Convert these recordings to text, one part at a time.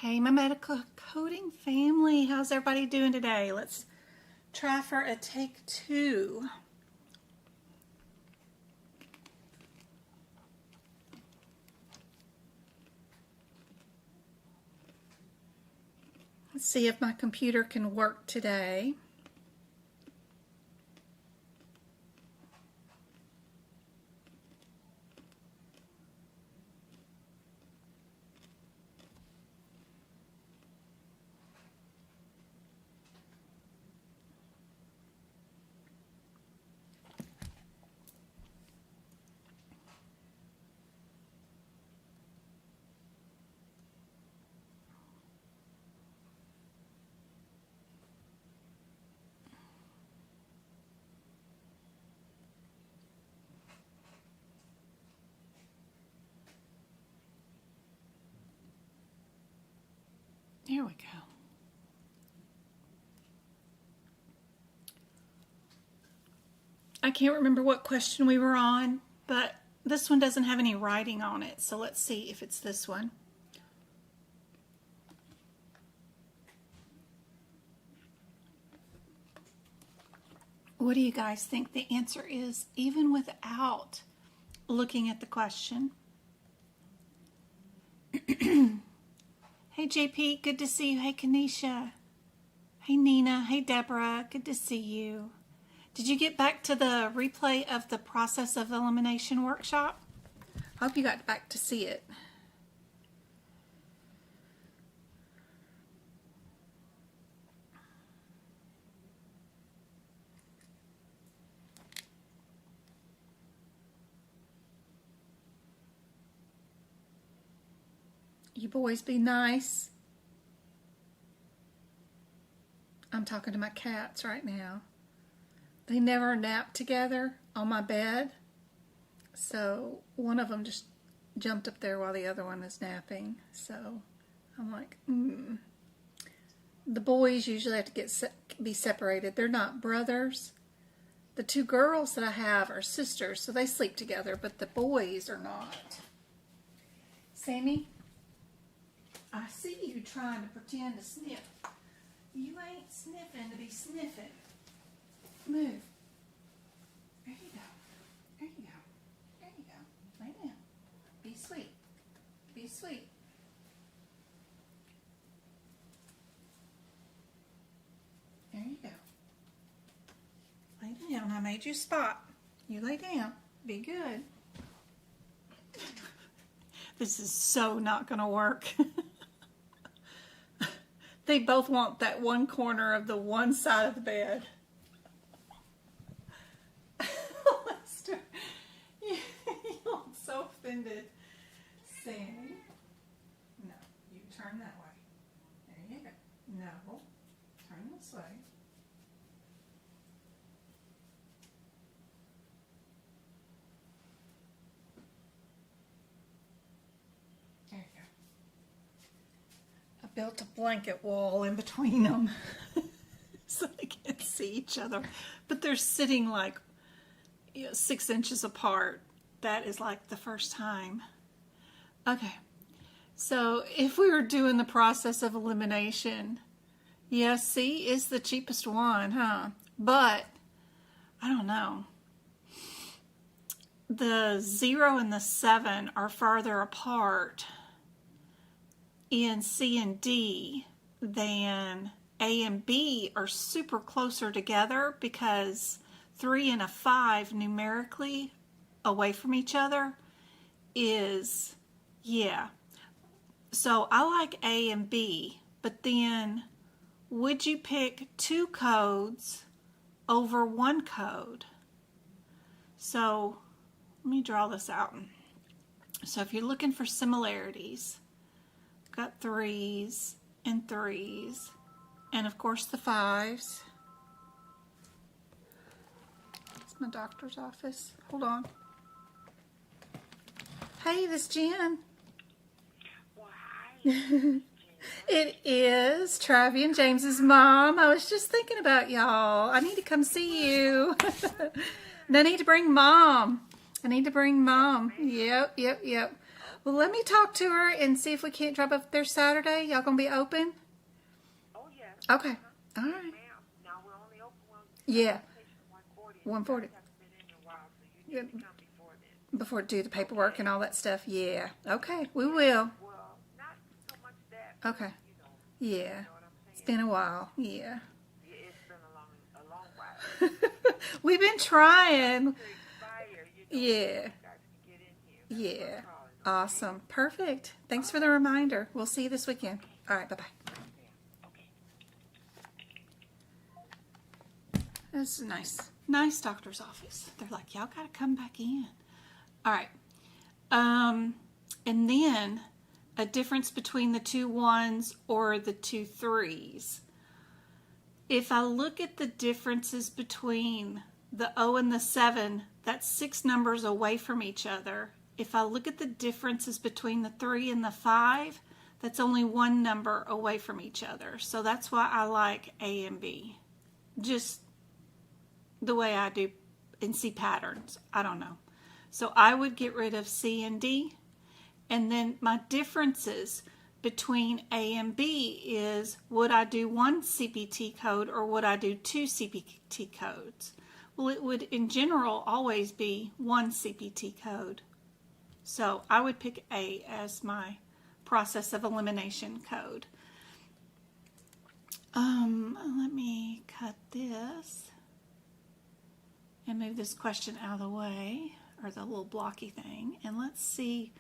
Hey, my medical coding family, how's everybody doing today? Let's try for a take two. Let's see if my computer can work today. Here we go. I can't remember what question we were on, but this one doesn't have any writing on it, so let's see if it's this one. What do you guys think the answer is, even without looking at the question? Hey JP, good to see you. Hey Kanisha. Hey Nina. Hey Deborah, good to see you. Did you get back to the replay of the process of elimination workshop? Hope you got back to see it. You boys be nice. I'm talking to my cats right now. They never nap together on my bed. So one of them just jumped up there while the other one is napping. So I'm like, The boys usually have to be separated. They're not brothers. The two girls that I have are sisters, so they sleep together, but the boys are not. Sammy? I see you trying to pretend to sniff. You ain't sniffing to be sniffing. Move. There you go. There you go. There you go. Lay down. Be sweet. Be sweet. There you go. Lay down. I made you a spot. You lay down. Be good. This is so not going to work. They both want that one corner of the one side of the bed. Lester, you look so offended. Sammy, no, you turn that way. There you go. No, turn this way. Built a blanket wall in between them so they can't see each other, but they're sitting like 6 inches apart. That is like the first time. Okay, so if we were doing the process of elimination, yes, C is the cheapest one, huh? But I don't know. The 0 and the 7 are farther apart in C and D than A and B are super closer together, because 3 and a 5 numerically away from each other is, yeah. So I like A and B, but then would you pick 2 codes over 1 code? So let me draw this out. So if you're looking for similarities, got 3s and 3s, and of course the 5s. It's my doctor's office. Hold on. Hey, this Jen. Why? It is Travi and James's mom. I was just thinking about y'all. I need to come see you. And I need to bring mom. Yep. Well, let me talk to her and see if we can't drop up there Saturday. Y'all gonna be open? Oh, yes. Okay. All right. Ma'am, now we're only open Yeah. 140. 140. You guys haven't been in a while, so you need to come before then. Before do the paperwork and all that stuff. Yeah. Okay. We will. Well, not so much that. Okay. You know, Yeah. you know what I'm saying? It's been a while. Yeah. Yeah, it's been a long while. We've been trying. To expire, you know, Yeah. you guys can get in here. That's what Yeah. I'm calling, okay? Awesome. Perfect. Thanks for the reminder. We'll see you this weekend. All right. Bye-bye. Okay. This is a nice doctor's office. They're like, y'all got to come back in. All right. And then a difference between the 2 1s or the 2 3s. If I look at the differences between the 0 and the 7, that's 6 numbers away from each other. If I look at the differences between the 3 and the 5, that's only 1 number away from each other. So that's why I like A and B. Just the way I do and see patterns. I don't know. So I would get rid of C and D. And then my differences between A and B is, would I do 1 CPT code or would I do 2 CPT codes? Well, it would in general always be 1 CPT code. So I would pick A as my process of elimination code. Let me cut this and move this question out of the way, or the little blocky thing, and let's see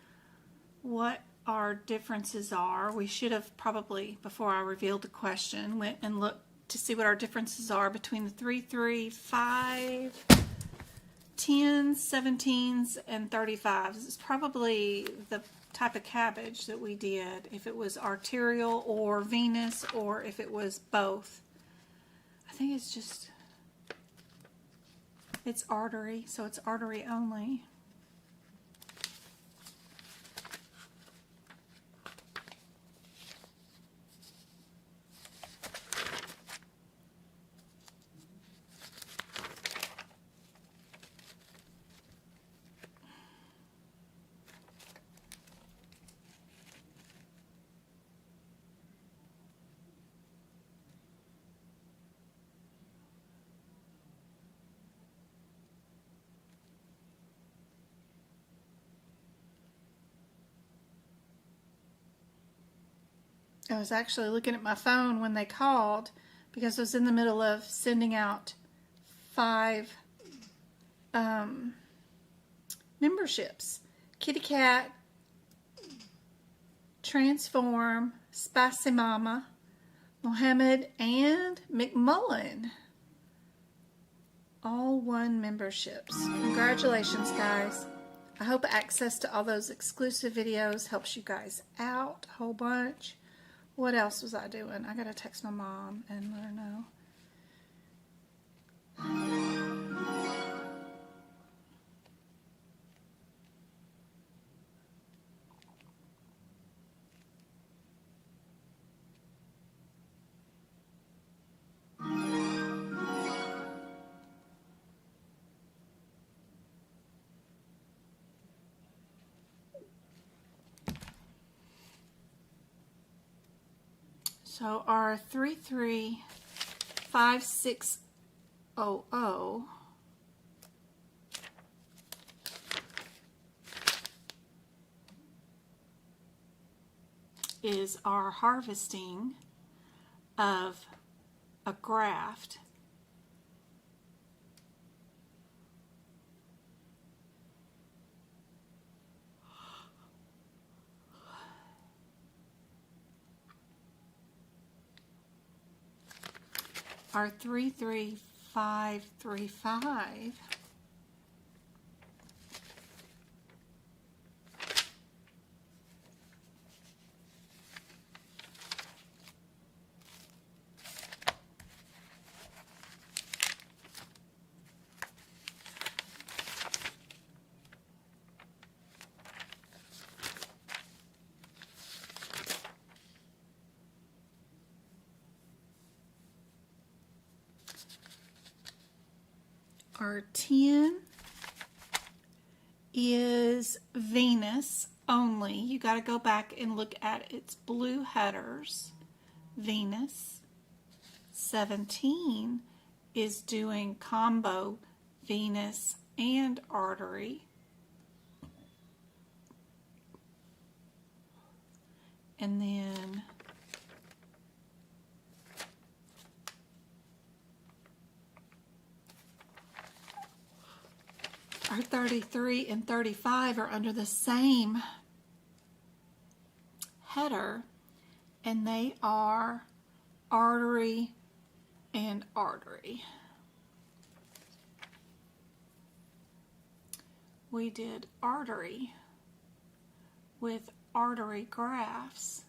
what our differences are. We should have probably, before I revealed the question, went and looked to see what our differences are between the 3, 3, 5, 10s, 17s, and 35s. It's probably the type of cabbage that we did, if it was arterial or venous, or if it was both. I think it's just, it's artery, so it's artery only. I was actually looking at my phone when they called because I was in the middle of sending out 5 memberships. Kitty Cat, Transform, Spicy Mama, Mohammed, and McMullen. All 1 memberships. Congratulations, guys. I hope access to all those exclusive videos helps you guys out a whole bunch. What else was I doing? I gotta text my mom and let her know. So our 335600 is our harvesting of a graft. Our 33535 Our 10 is venous only, you got to go back and look at its blue headers. Venous. 17 is doing combo venous and artery. And then our 33 and 35 are under the same header, and they are artery and artery. We did artery with artery grafts,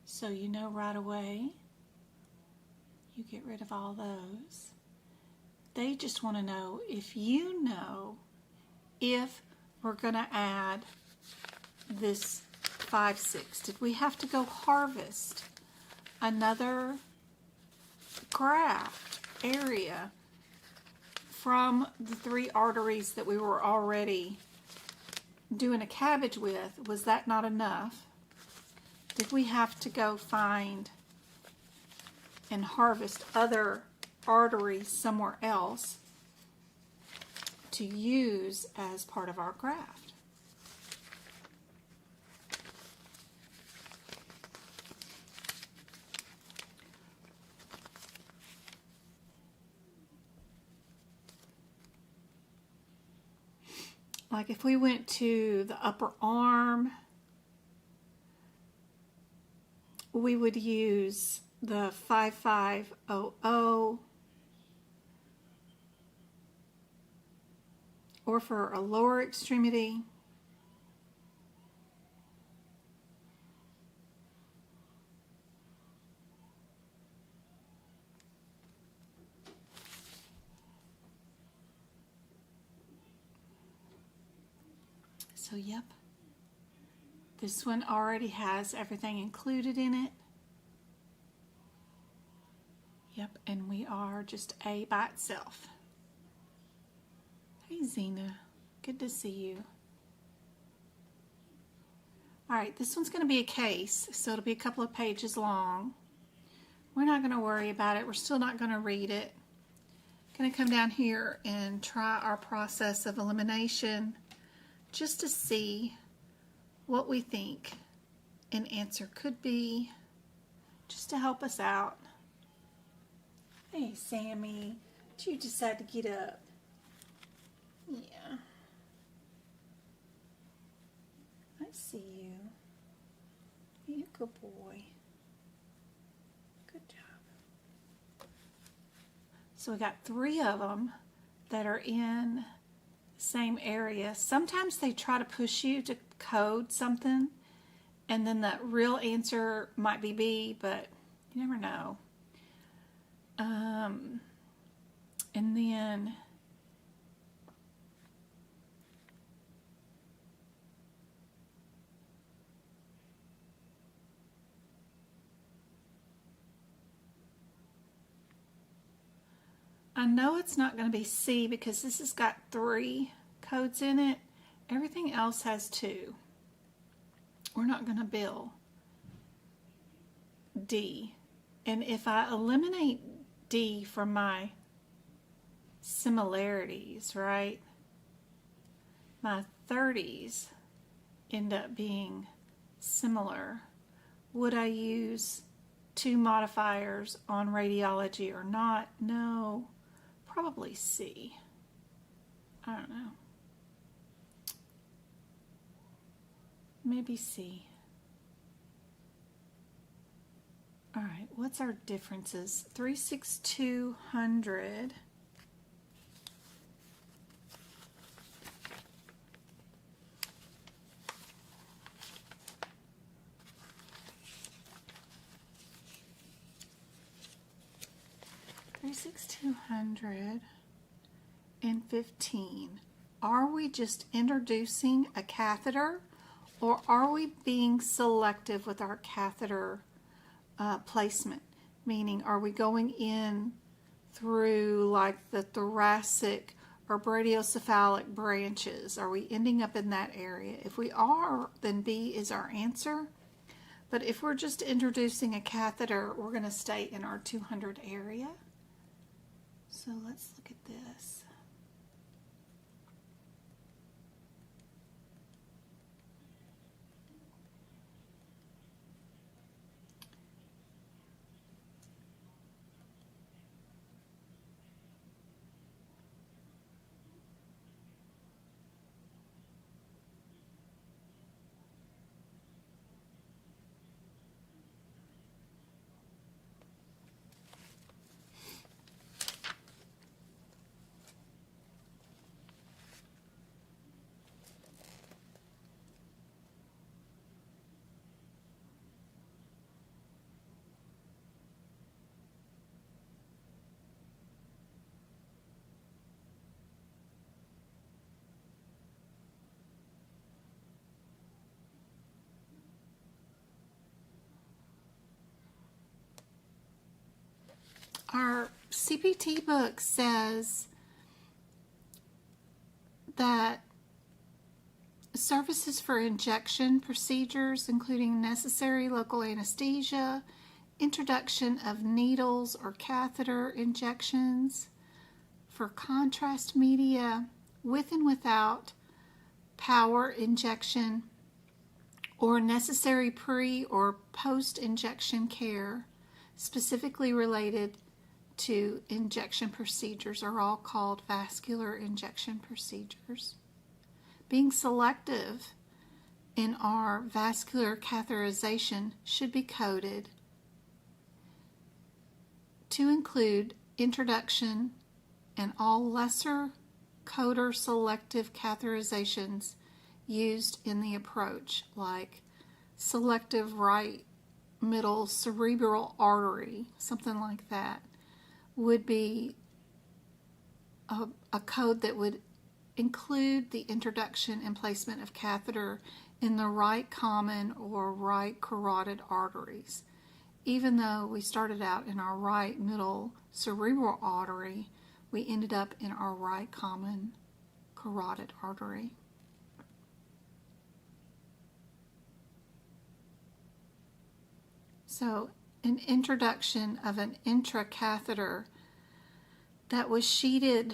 so you know right away you get rid of all those. They just want to know if you know if we're going to add this 5-6. Did we have to go harvest another graft area from the 3 arteries that we were already doing a cabbage with? Was that not enough? Did we have to go find and harvest other arteries somewhere else to use as part of our graft? Like if we went to the upper arm, we would use the 5500, or for a lower extremity, so yep, this one already has everything included in it. Yep, and we are just A by itself. Hey Zena, good to see you. Alright, this one's going to be a case, so it'll be a couple of pages long. We're not going to worry about it. We're still not going to read it. Going to come down here and try our process of elimination just to see what we think an answer could be, just to help us out. Hey Sammy, did you decide to get up? Yeah. I see you. You're a good boy. Good job. So we got 3 of them that are in the same area. Sometimes they try to push you to code something, and then the real answer might be B, but you never know. And then I know it's not going to be C because this has got 3 codes in it. Everything else has 2. We're not going to bill D. And if I eliminate D from my similarities, right, my 30s end up being similar. Would I use 2 modifiers on radiology or not? No, probably C. I don't know. Maybe C. All right, what's our differences? 36200. And 15. Are we just introducing a catheter, or are we being selective with our catheter placement? Meaning, are we going in through like the thoracic or brachiocephalic branches? Are we ending up in that area? If we are, then B is our answer. But if we're just introducing a catheter, we're going to stay in our 200 area. So let's look at this. Our CPT book says that services for injection procedures, including necessary local anesthesia, introduction of needles or catheter injections, for contrast media with and without power injection, or necessary pre or post-injection care specifically related to injection procedures are all called vascular injection procedures. Being selective in our vascular catheterization should be coded to include introduction and all lesser coder selective catheterizations used in the approach, like selective right middle cerebral artery, something like that, would be a code that would include the introduction and placement of catheter in the right common or right carotid arteries. Even though we started out in our right middle cerebral artery, we ended up in our right common carotid artery. So, an introduction of an intracatheter that was sheeted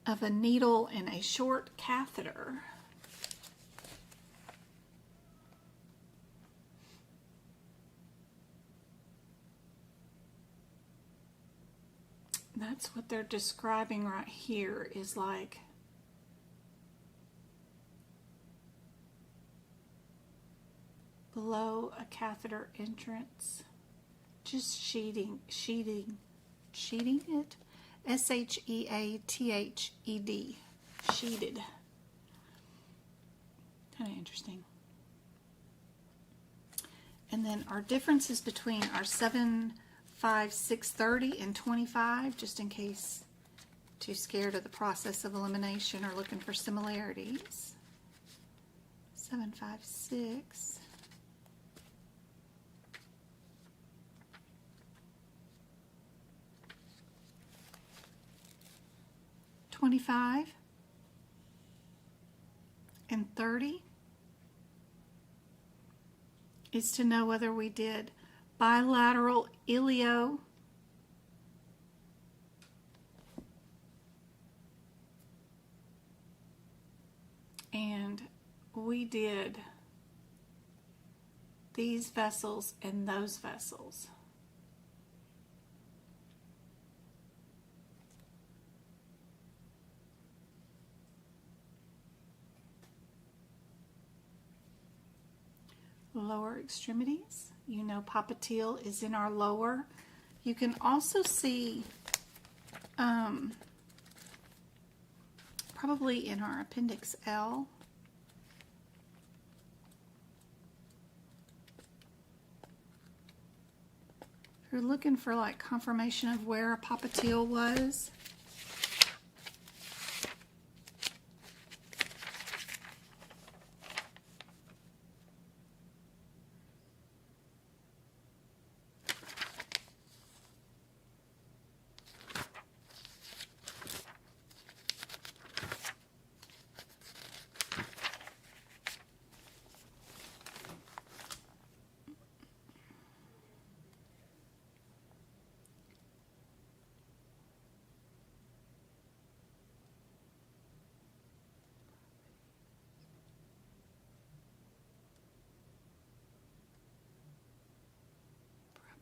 of a needle and a short catheter. That's what they're describing right here, is like below a catheter entrance, just sheeting it, S-H-E-A-T-H-E-D, sheeted. Kind of interesting. And then our differences between our 7, 5, 6, 30 and 25, just in case too scared of the process of elimination or looking for similarities. 7, 5, 6. 25 and 30 is to know whether we did bilateral ilio and we did these vessels and those vessels. Lower extremities. You know popliteal is in our lower. You can also see probably in our appendix L. If you're looking for like confirmation of where a popliteal was,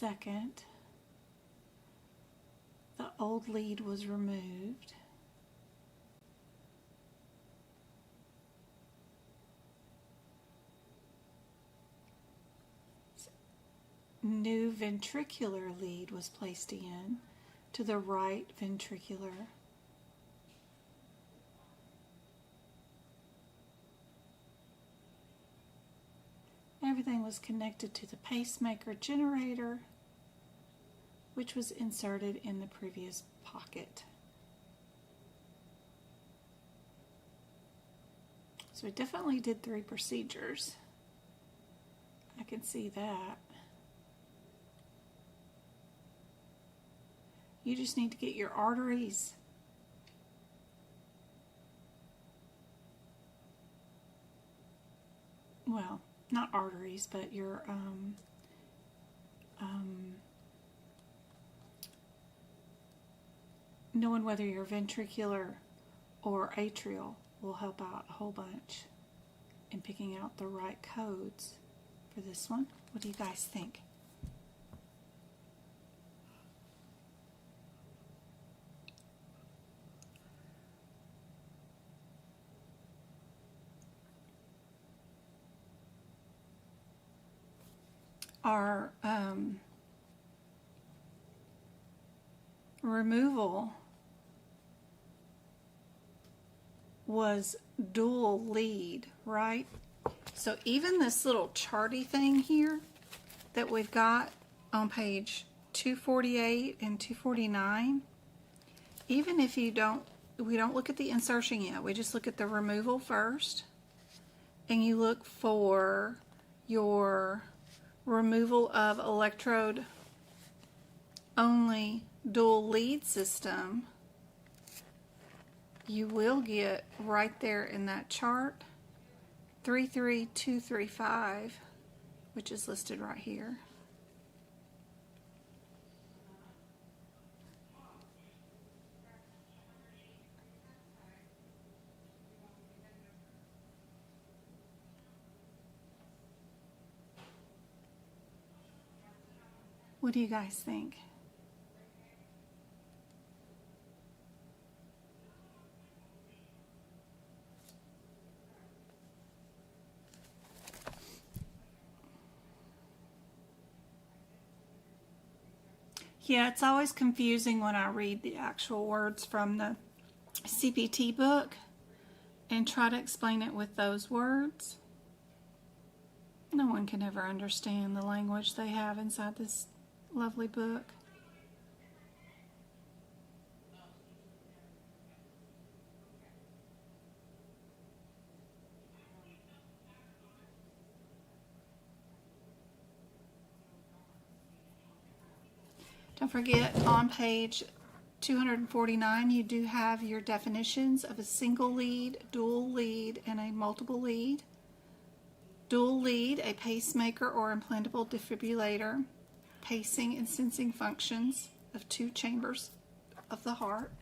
2nd, the old lead was removed. New ventricular lead was placed in to the right ventricular. Everything was connected to the pacemaker generator, which was inserted in the previous pocket. So we definitely did 3 procedures. I can see that. You just need to get your arteries well, not arteries, but your knowing whether you're ventricular or atrial will help out a whole bunch in picking out the right codes for this one. What do you guys think? Our removal was dual lead, right? So even this little charty thing here that we've got on page 248 and 249, even if we don't look at the insertion yet, we just look at the removal first, and you look for your removal of electrode only dual lead system, you will get right there in that chart 33235, which is listed right here. What do you guys think? Yeah, it's always confusing when I read the actual words from the CPT book and try to explain it with those words. No one can ever understand the language they have inside this lovely book. Don't forget, on page 249, you do have your definitions of a single lead, dual lead, and a multiple lead. Dual lead, a pacemaker or implantable defibrillator, pacing and sensing functions of 2 chambers of the heart.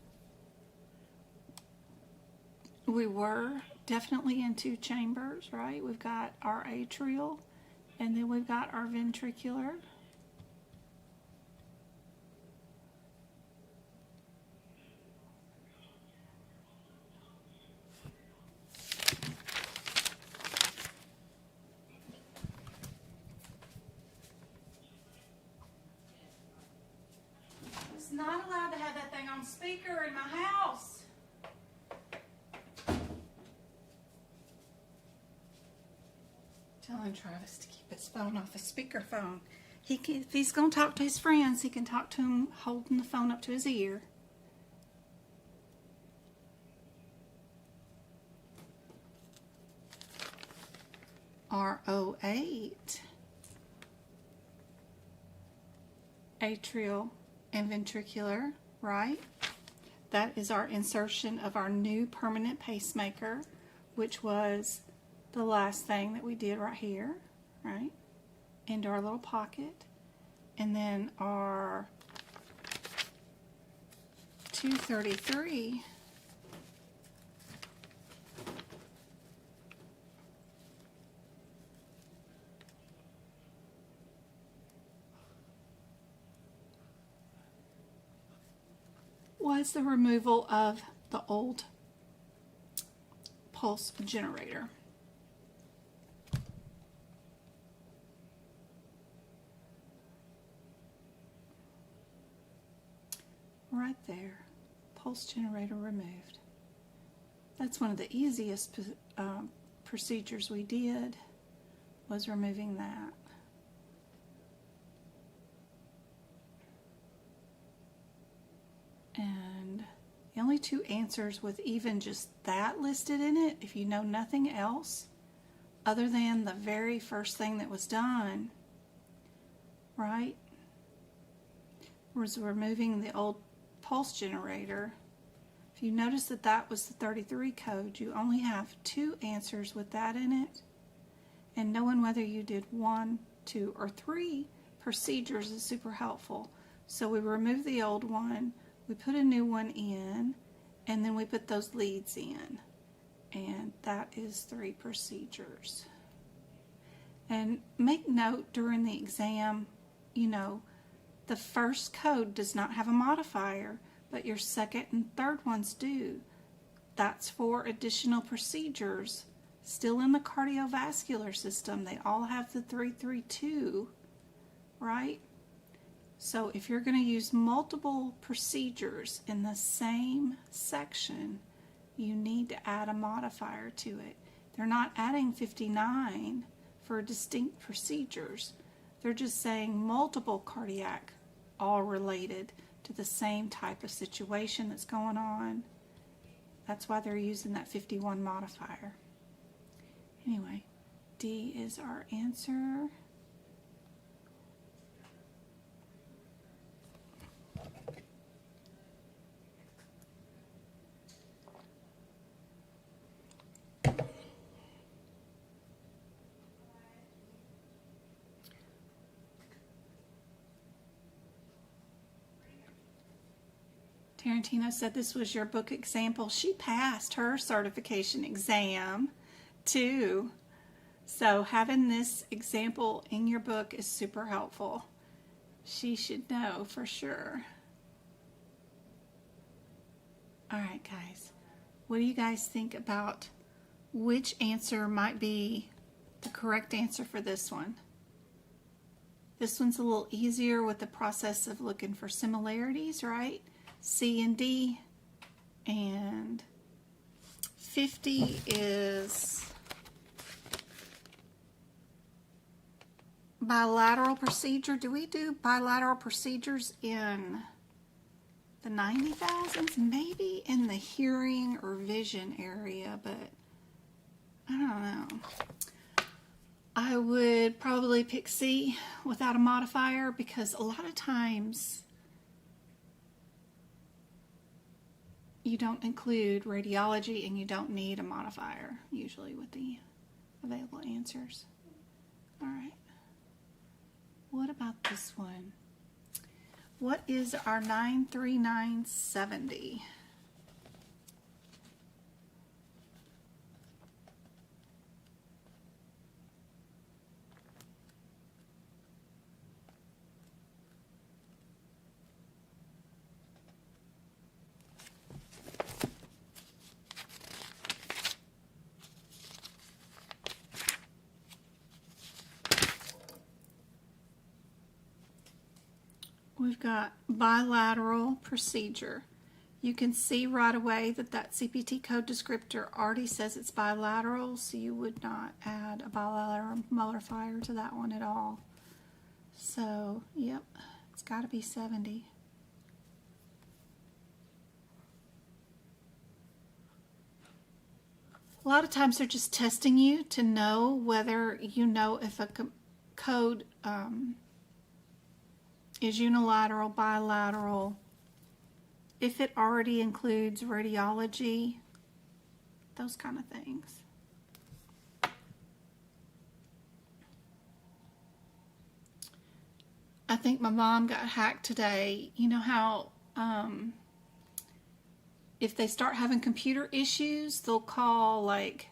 We were definitely in 2 chambers, right? We've got our atrial, and then we've got our ventricular. Not allowed to have that thing on speaker in my house. Telling Travis to keep his phone off his speakerphone. If he's going to talk to his friends, he can talk to them holding the phone up to his ear. R08, atrial and ventricular, right? That is our insertion of our new permanent pacemaker, which was the last thing that we did right here, right? Into our little pocket. And then our 233 that's the removal of the old pulse generator. Right there, pulse generator removed. That's one of the easiest procedures we did, was removing that. And the only two answers with even just that listed in it, if you know nothing else other than the very first thing that was done, right, was removing the old pulse generator. If you notice that that was the 33 code, you only have two answers with that in it. And knowing whether you did 1, 2, or 3 procedures is super helpful. So we remove the old one, we put a new one in, and then we put those leads in. And that is 3 procedures. And make note during the exam, you know, the first code does not have a modifier, but your second and third ones do. That's for additional procedures. Still in the cardiovascular system, they all have the 332, right? So if you're going to use multiple procedures in the same section, you need to add a modifier to it. They're not adding 59 for distinct procedures. They're just saying multiple cardiac, all related to the same type of situation that's going on. That's why they're using that 51 modifier. Anyway, D is our answer. Tarantino said this was your book example. She passed her certification exam too. So having this example in your book is super helpful. She should know for sure. All right, guys. What do you guys think about which answer might be the correct answer for this one? This one's a little easier with the process of looking for similarities, right? C and D, and 50 is bilateral procedure. Do we do bilateral procedures in the 90,000s? Maybe in the hearing or vision area, but I don't know. I would probably pick C without a modifier, because a lot of times you don't include radiology and you don't need a modifier usually with the available answers. All right. What about this one? What is our 93970? We've got bilateral procedure. You can see right away that that CPT code descriptor already says it's bilateral, so you would not add a bilateral modifier to that one at all. So, yep, it's got to be 70. A lot of times they're just testing you to know whether you know if a code is unilateral, bilateral, if it already includes radiology, those kind of things. I think my mom got hacked today. You know how if they start having computer issues, they'll call like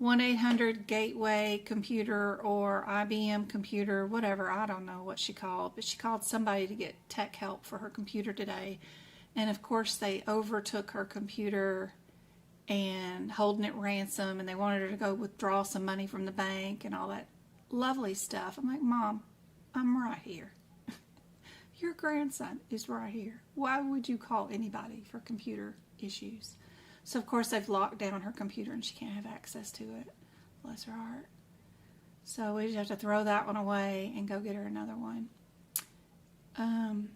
1-800-Gateway Computer or IBM Computer, whatever. I don't know what she called, but she called somebody to get tech help for her computer today. And of course they overtook her computer and holding it ransom, and they wanted her to go withdraw some money from the bank and all that lovely stuff. I'm like, Mom, I'm right here. Your grandson is right here. Why would you call anybody for computer issues? So of course they've locked down her computer and she can't have access to it. Bless her heart. So we just have to throw that one away and go get her another one. And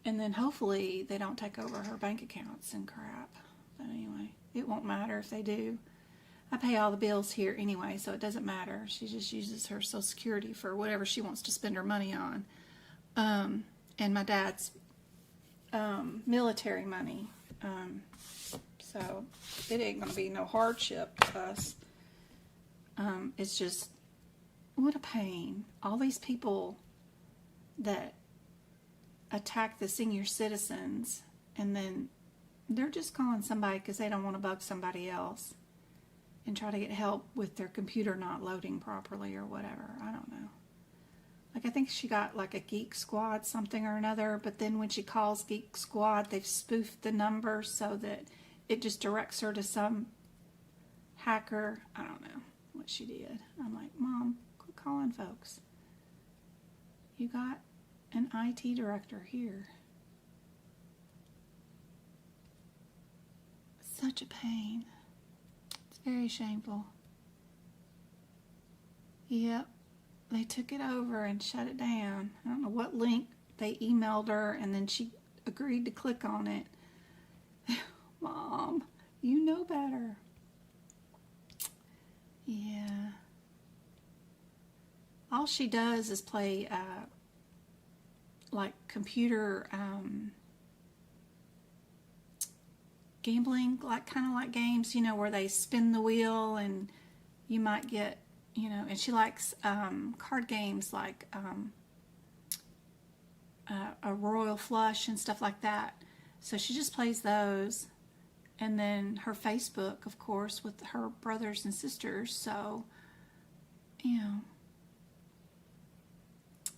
then hopefully they don't take over her bank accounts and crap. But anyway, it won't matter if they do. I pay all the bills here anyway, so it doesn't matter. She just uses her Social Security for whatever she wants to spend her money on. And my dad's military money. So it ain't going to be no hardship to us. It's just, what a pain. All these people that attack the senior citizens, and then they're just calling somebody because they don't want to bug somebody else and try to get help with their computer not loading properly or whatever. I don't know. Like, I think she got like a Geek Squad something or another, but then when she calls Geek Squad, they've spoofed the number so that it just directs her to some hacker. I don't know what she did. I'm like, Mom, quit calling folks. You got an IT director here. Such a pain. It's very shameful. Yep. They took it over and shut it down. I don't know what link they emailed her, and then she agreed to click on it. Mom, you know better. Yeah. All she does is play like computer gambling, like kind of like games, you know, where they spin the wheel and you might get, you know, and she likes card games like a Royal Flush and stuff like that. So she just plays those. And then her Facebook, of course, with her brothers and sisters. So, you know.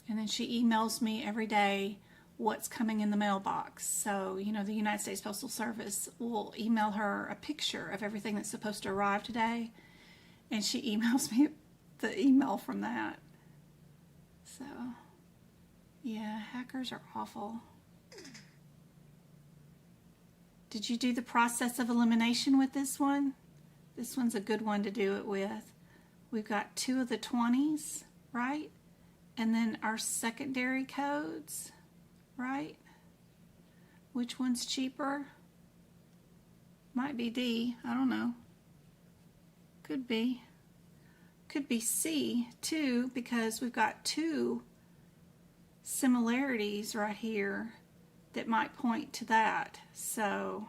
And then she emails me every day what's coming in the mailbox. So, you know, the United States Postal Service will email her a picture of everything that's supposed to arrive today. And she emails me the email from that. So, yeah, hackers are awful. Did you do the process of elimination with this one? This one's a good one to do it with. We've got 2 of the 20s, right? And then our secondary codes, right? Which one's cheaper? Might be D, I don't know. Could be. Could be C too, because we've got 2 similarities right here that might point to that. So,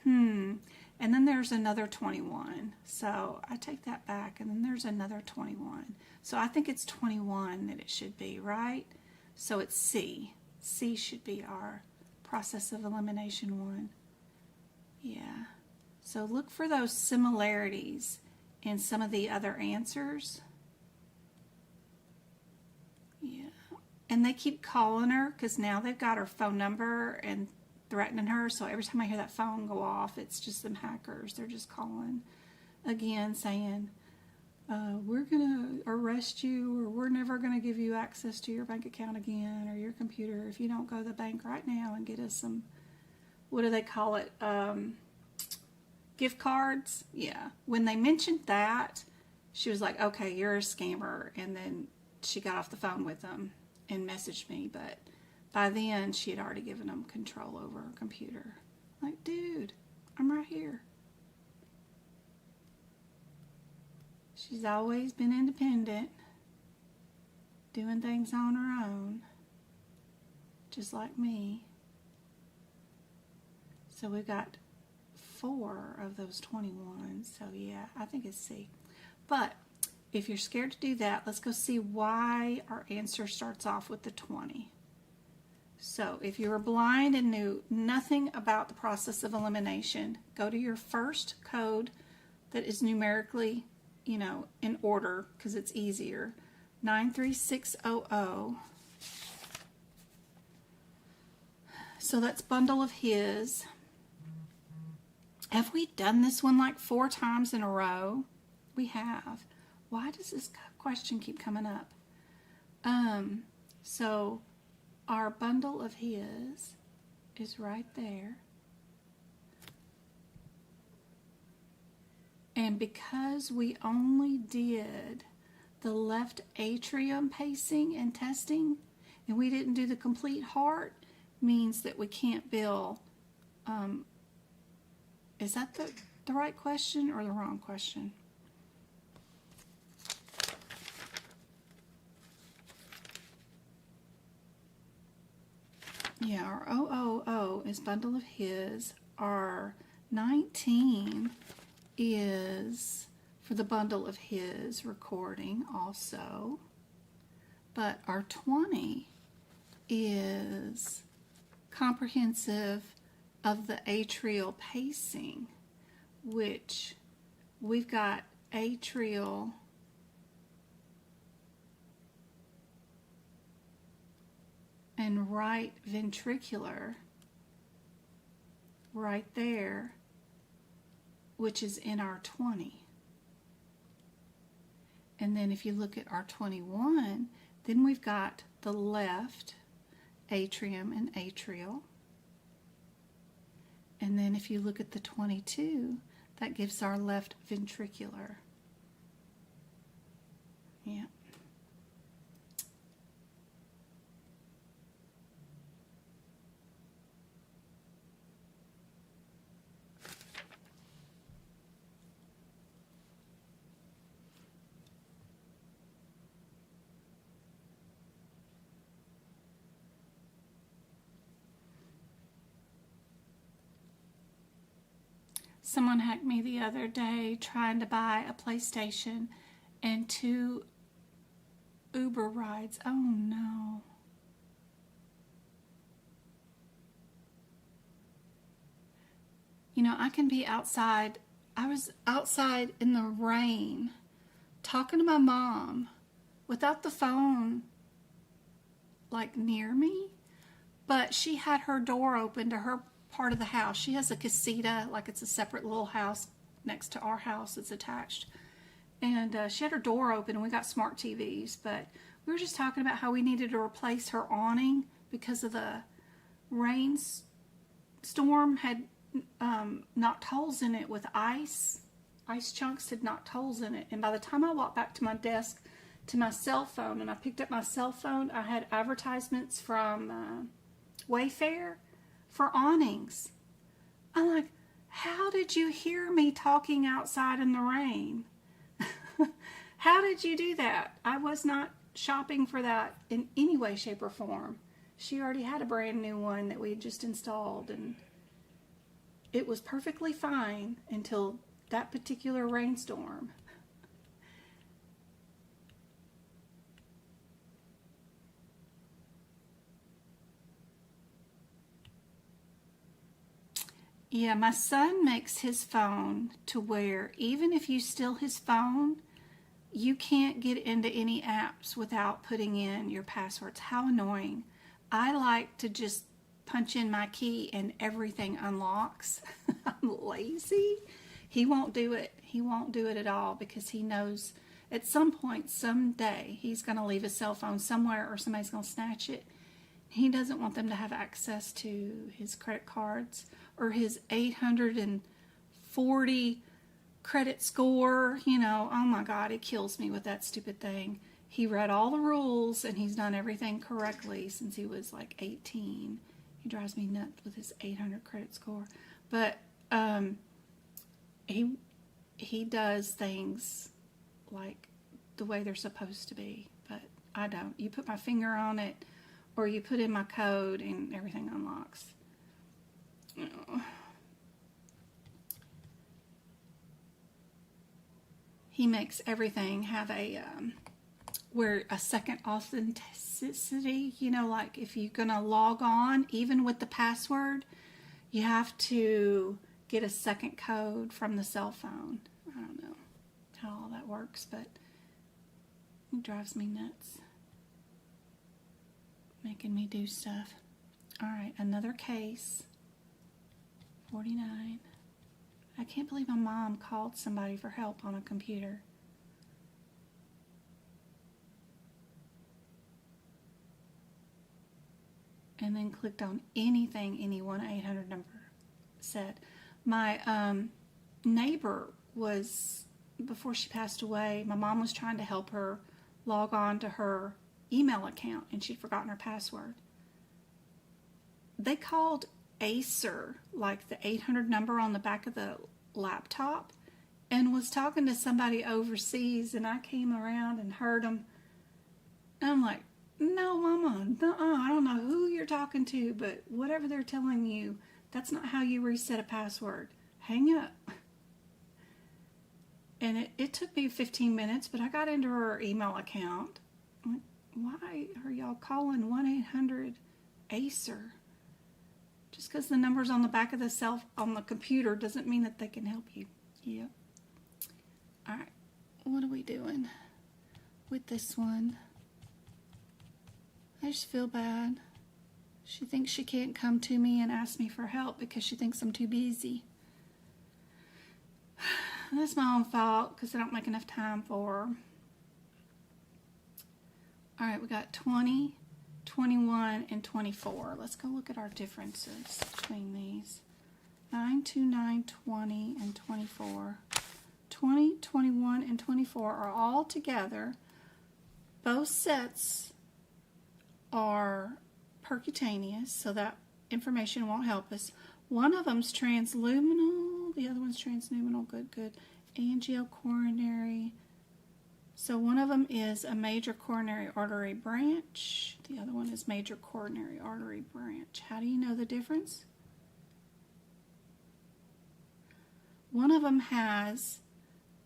and then there's another 21. So I take that back, and then there's another 21. So I think it's 21 that it should be, right? So it's C. C should be our process of elimination one. Yeah. So look for those similarities in some of the other answers. Yeah. And they keep calling her because now they've got her phone number and threatening her. So every time I hear that phone go off, it's just them hackers. They're just calling again saying, we're going to arrest you, or we're never going to give you access to your bank account again or your computer if you don't go to the bank right now and get us some, what do they call it, gift cards? Yeah. When they mentioned that, she was like, okay, you're a scammer. And then she got off the phone with them and messaged me. But by then, she had already given them control over her computer. Like, dude, I'm right here. She's always been independent, doing things on her own, just like me. So we got 4 of those 21. So yeah, I think it's C. But if you're scared to do that, let's go see why our answer starts off with the 20. So if you were blind and knew nothing about the process of elimination, go to your first code that is numerically, you know, in order, because it's easier. 93600. So that's bundle of his. Have we done this one like 4 times in a row? We have. Why does this question keep coming up? So our bundle of his is right there. And because we only did the left atrium pacing and testing, and we didn't do the complete heart, means that we can't bill. Is that the right question or the wrong question? Yeah, our 000 is bundle of his. Our 19 is for the bundle of his recording also. But our 20 is comprehensive of the atrial pacing, which we've got atrial and right ventricular right there, which is in our 20. And then if you look at our 21, then we've got the left atrium and atrial. And then if you look at the 22, that gives our left ventricular. Yeah. Someone hacked me the other day trying to buy a PlayStation and 2 Uber rides. Oh no. You know, I can be outside. I was outside in the rain talking to my mom without the phone like near me, but she had her door open to her part of the house. She has a casita, like it's a separate little house next to our house that's attached. And she had her door open and we got smart TVs, but we were just talking about how we needed to replace her awning because of the storm had knocked holes in it with ice. Ice chunks had knocked holes in it. And by the time I walked back to my desk to my cell phone and I picked up my cell phone, I had advertisements from Wayfair for awnings. I'm like, how did you hear me talking outside in the rain? How did you do that? I was not shopping for that in any way, shape, or form. She already had a brand new one that we had just installed, and it was perfectly fine until that particular rainstorm. Yeah, my son makes his phone to where even if you steal his phone, you can't get into any apps without putting in your passwords. How annoying. I like to just punch in my key and everything unlocks. I'm lazy. He won't do it. He won't do it at all because he knows at some point, someday, he's going to leave his cell phone somewhere or somebody's going to snatch it. He doesn't want them to have access to his credit cards or his 840 credit score. You know, oh my God, it kills me with that stupid thing. He read all the rules and he's done everything correctly since he was like 18. He drives me nuts with his 800 credit score. But he does things like the way they're supposed to be. But I don't. You put my finger on it or you put in my code and everything unlocks. Oh. He makes everything have a where a second authenticity, you know, like if you're gonna log on, even with the password, you have to get a second code from the cell phone. I don't know how all that works, but it drives me nuts, making me do stuff. All right, another case. 49. I can't believe my mom called somebody for help on a computer. And then clicked on anything any 1-800 number said. My neighbor was, before she passed away, my mom was trying to help her log on to her email account, and she'd forgotten her password. They called Acer, like the 800 number on the back of the laptop, and was talking to somebody overseas, and I came around and heard them. And I'm like, no, Mama, I don't know who you're talking to, but whatever they're telling you, that's not how you reset a password. Hang up. And it took me 15 minutes, but I got into her email account. I'm like, why are y'all calling 1-800-ACER? Just because the number's on the back of on the computer doesn't mean that they can help you. Yep. All right. What are we doing with this one? I just feel bad. She thinks she can't come to me and ask me for help because she thinks I'm too busy. That's my own fault because I don't make enough time for her. All right, we got 20, 21, and 24. Let's go look at our differences between these. 9, 2, 9, 20, and 24. 20, 21, and 24 are all together. Both sets are percutaneous, so that information won't help us. One of them's transluminal, the other one's transnuminal. Good. Angiocoronary. So one of them is a major coronary artery branch. The other one is major coronary artery branch. How do you know the difference? One of them has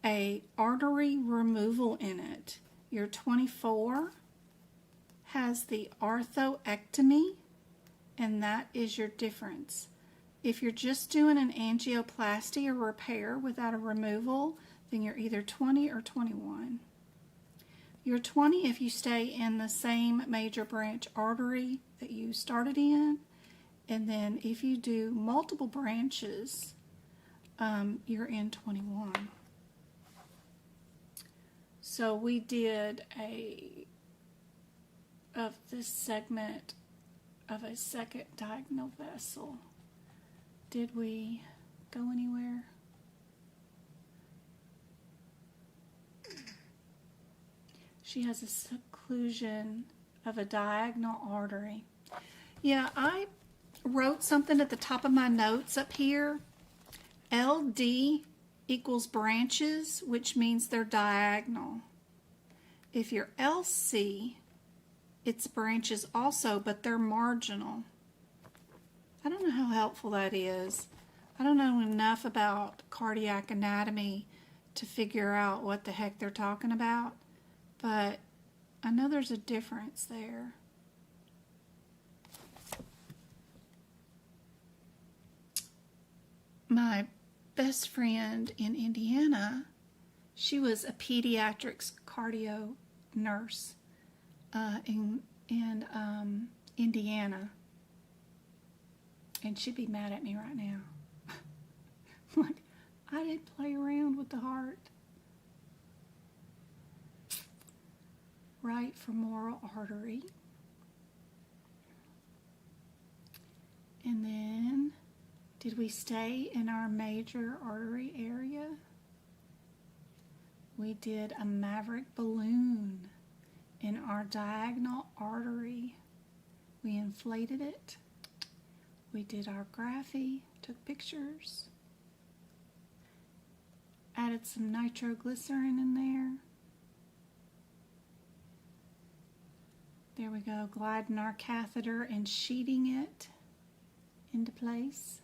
a artery removal in it. Your 24 has the arthroectomy, and that is your difference. If you're just doing an angioplasty or repair without a removal, then you're either 20 or 21. You're 20 if you stay in the same major branch artery that you started in, and then if you do multiple branches, you're in 21. So we did of this segment of a second diagonal vessel. Did we go anywhere? She has a seclusion of a diagonal artery. Yeah, I wrote something at the top of my notes up here. LD equals branches, which means they're diagonal. If you're LC, it's branches also, but they're marginal. I don't know how helpful that is. I don't know enough about cardiac anatomy to figure out what the heck they're talking about, but I know there's a difference there. My best friend in Indiana, she was a pediatrics cardio nurse in Indiana. And she'd be mad at me right now. Like, I didn't play around with the heart. Right femoral artery. And then, did we stay in our major artery area? We did a maverick balloon in our diagonal artery. We inflated it. We did our graphy, took pictures, added some nitroglycerin in there. There we go, gliding our catheter and sheeting it into place.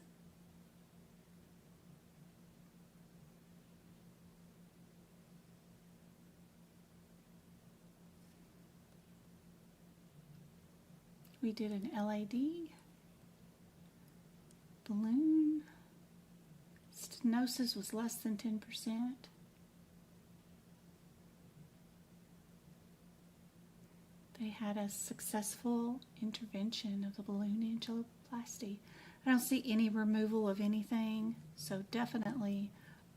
We did an LAD. Balloon. Stenosis was less than 10%. they had a successful intervention of the balloon angioplasty. I don't see any removal of anything, so definitely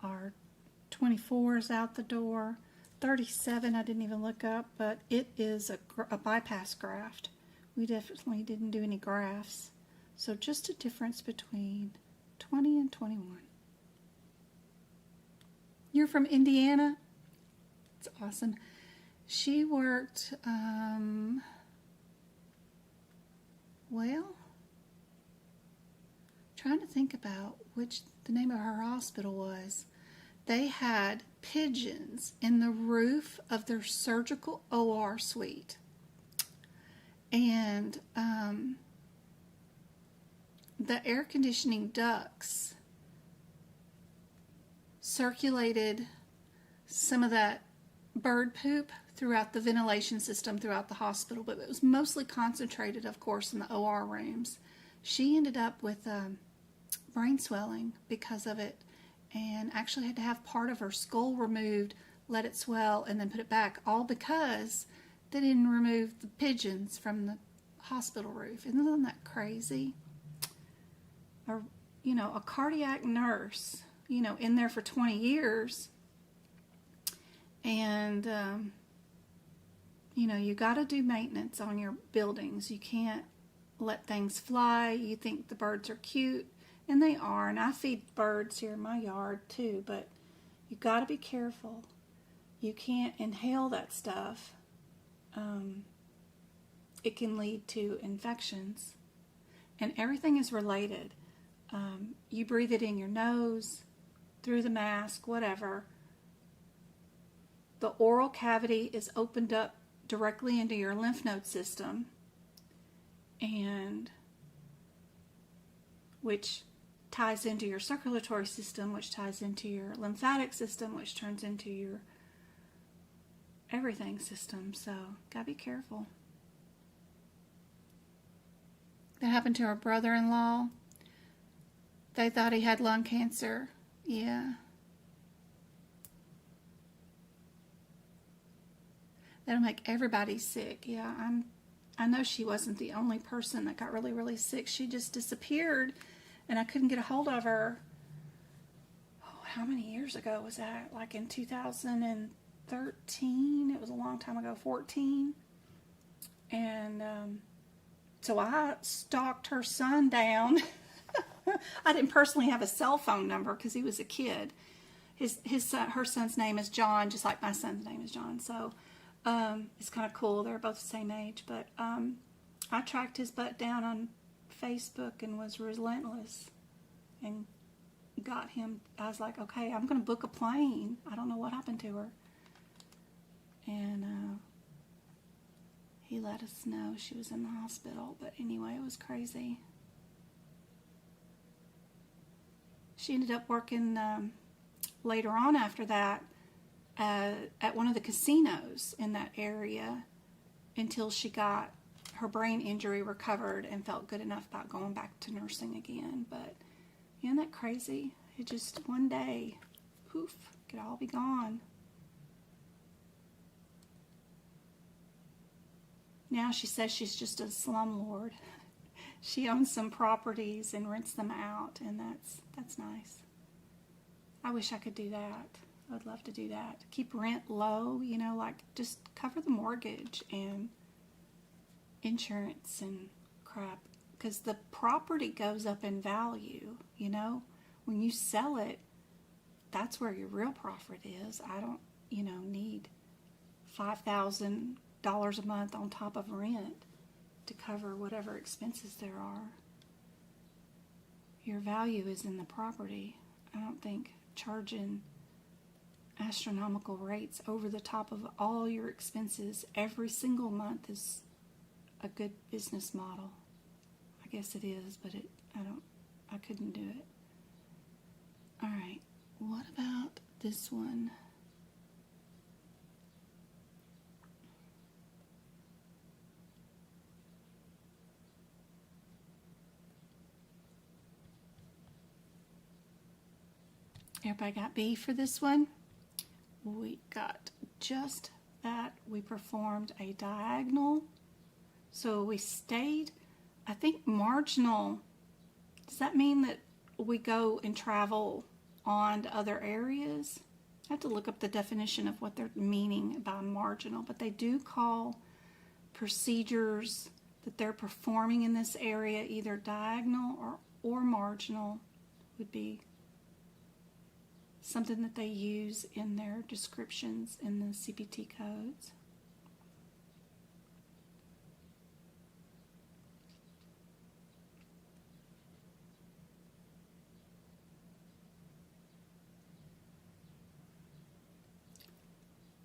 our 24 is out the door. 37 I didn't even look up, but it is a bypass graft. We definitely didn't do any grafts. So just a difference between 20 and 21. You're from Indiana? It's awesome. She worked, well, trying to think about which the name of her hospital was. They had pigeons in the roof of their surgical OR suite. And the air conditioning ducts circulated some of that bird poop throughout the ventilation system throughout the hospital, but it was mostly concentrated, of course, in the OR rooms. She ended up with brain swelling because of it, and actually had to have part of her skull removed, let it swell, and then put it back, all because they didn't remove the pigeons from the hospital roof. Isn't that crazy? Or, you know, a cardiac nurse, you know, in there for 20 years, and you know, you got to do maintenance on your buildings. You can't let things fly. You think the birds are cute, and they are, and I feed birds here in my yard too, but you got to be careful. You can't inhale that stuff. It can lead to infections, and everything is related. You breathe it in your nose, through the mask, whatever. The oral cavity is opened up directly into your lymph node system, and which ties into your circulatory system, which ties into your lymphatic system, which turns into your everything system. So gotta be careful. That happened to our brother-in-law. They thought he had lung cancer. Yeah. That'll make everybody sick. Yeah, I know she wasn't the only person that got really, really sick. She just disappeared, and I couldn't get a hold of her. Oh, how many years ago was that? Like in 2013? It was a long time ago, 14. And so I stalked her son down. I didn't personally have a cell phone number because he was a kid. Her son's name is John, just like my son's name is John. So it's kind of cool. They're both the same age. But I tracked his butt down on Facebook and was relentless and got him. I was like, okay, I'm going to book a plane. I don't know what happened to her. And he let us know she was in the hospital. But anyway, it was crazy. She ended up working later on after that at one of the casinos in that area until she got her brain injury recovered and felt good enough about going back to nursing again. But isn't that crazy? It just one day, poof, could all be gone. Now she says she's just a slumlord. She owns some properties and rents them out, and that's nice. I wish I could do that. I would love to do that. Keep rent low, you know, like just cover the mortgage and insurance and crap. Because the property goes up in value, you know. When you sell it, that's where your real profit is. I don't, you know, need $5,000 a month on top of rent to cover whatever expenses there are. Your value is in the property. I don't think charging astronomical rates over the top of all your expenses every single month is a good business model. I guess it is, but I couldn't do it. All right, what about this one? Everybody got B for this one? We got just that we performed a diagonal. So we stayed, I think, marginal. Does that mean that we go and travel on to other areas? I have to look up the definition of what they're meaning by marginal, but they do call procedures that they're performing in this area either diagonal or marginal. Would be something that they use in their descriptions in the CPT codes.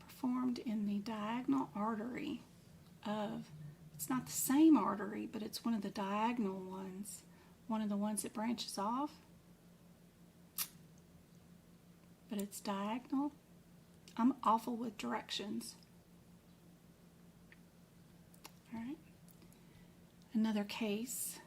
Performed in the diagonal artery of, it's not the same artery, but it's one of the diagonal ones, one of the ones that branches off, but it's diagonal. I'm awful with directions. All right, another case.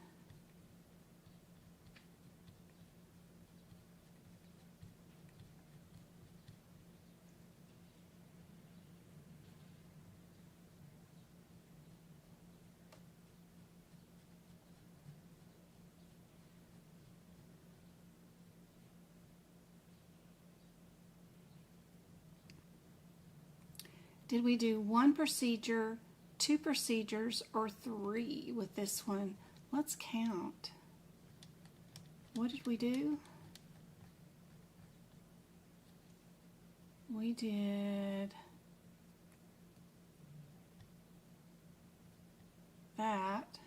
Did we do one procedure, two procedures, or three with this one? Let's count. What did we do? We did that.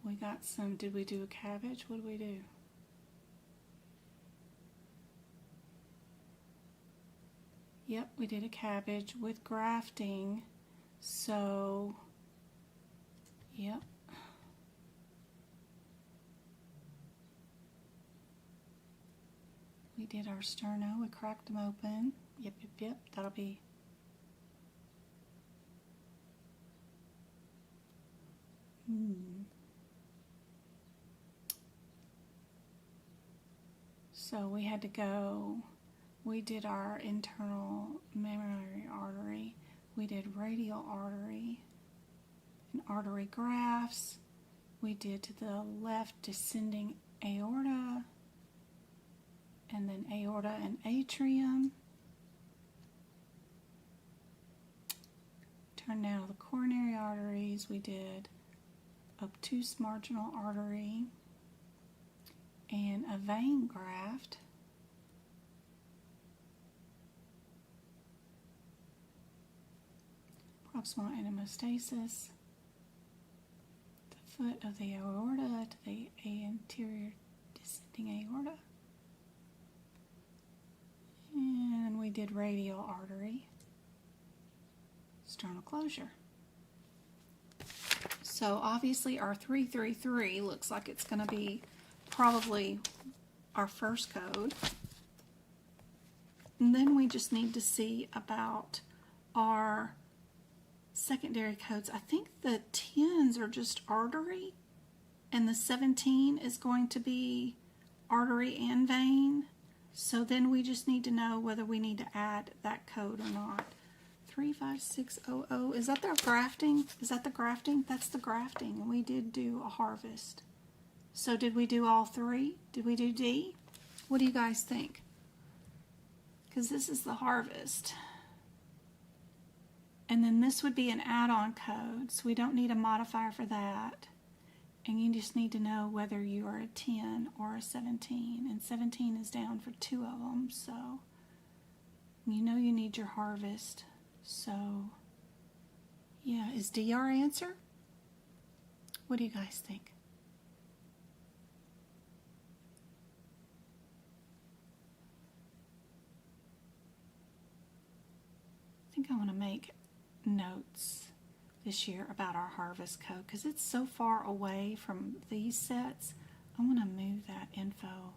We got some, did we do a cabbage? What did we do? Yep, we did a cabbage with grafting. So, yep. We did our sterno, we cracked them open. Yep, that'll be. So we had to go. We did our internal mammary artery, we did radial artery, and artery grafts, we did to the left descending aorta, and then aorta and atrium. Turn now to the coronary arteries, we did obtuse marginal artery, and a vein graft. Proximal anastomosis, the foot of the aorta to the anterior descending aorta. And we did radial artery, sternal closure. So obviously our 333 looks like it's going to be probably our first code. And then we just need to see about our secondary codes. I think the 10s are just artery, and the 17 is going to be artery and vein. So then we just need to know whether we need to add that code or not. 35600, is that their grafting? Is that the grafting? That's the grafting, and we did do a harvest. So did we do all three? Did we do D? What do you guys think? Because this is the harvest. And then this would be an add-on code, so we don't need a modifier for that. And you just need to know whether you are a 10 or a 17. And 17 is down for two of them, so you know you need your harvest. So, yeah, is D our answer? What do you guys think? I think I want to make notes this year about our harvest code because it's so far away from these sets. I want to move that info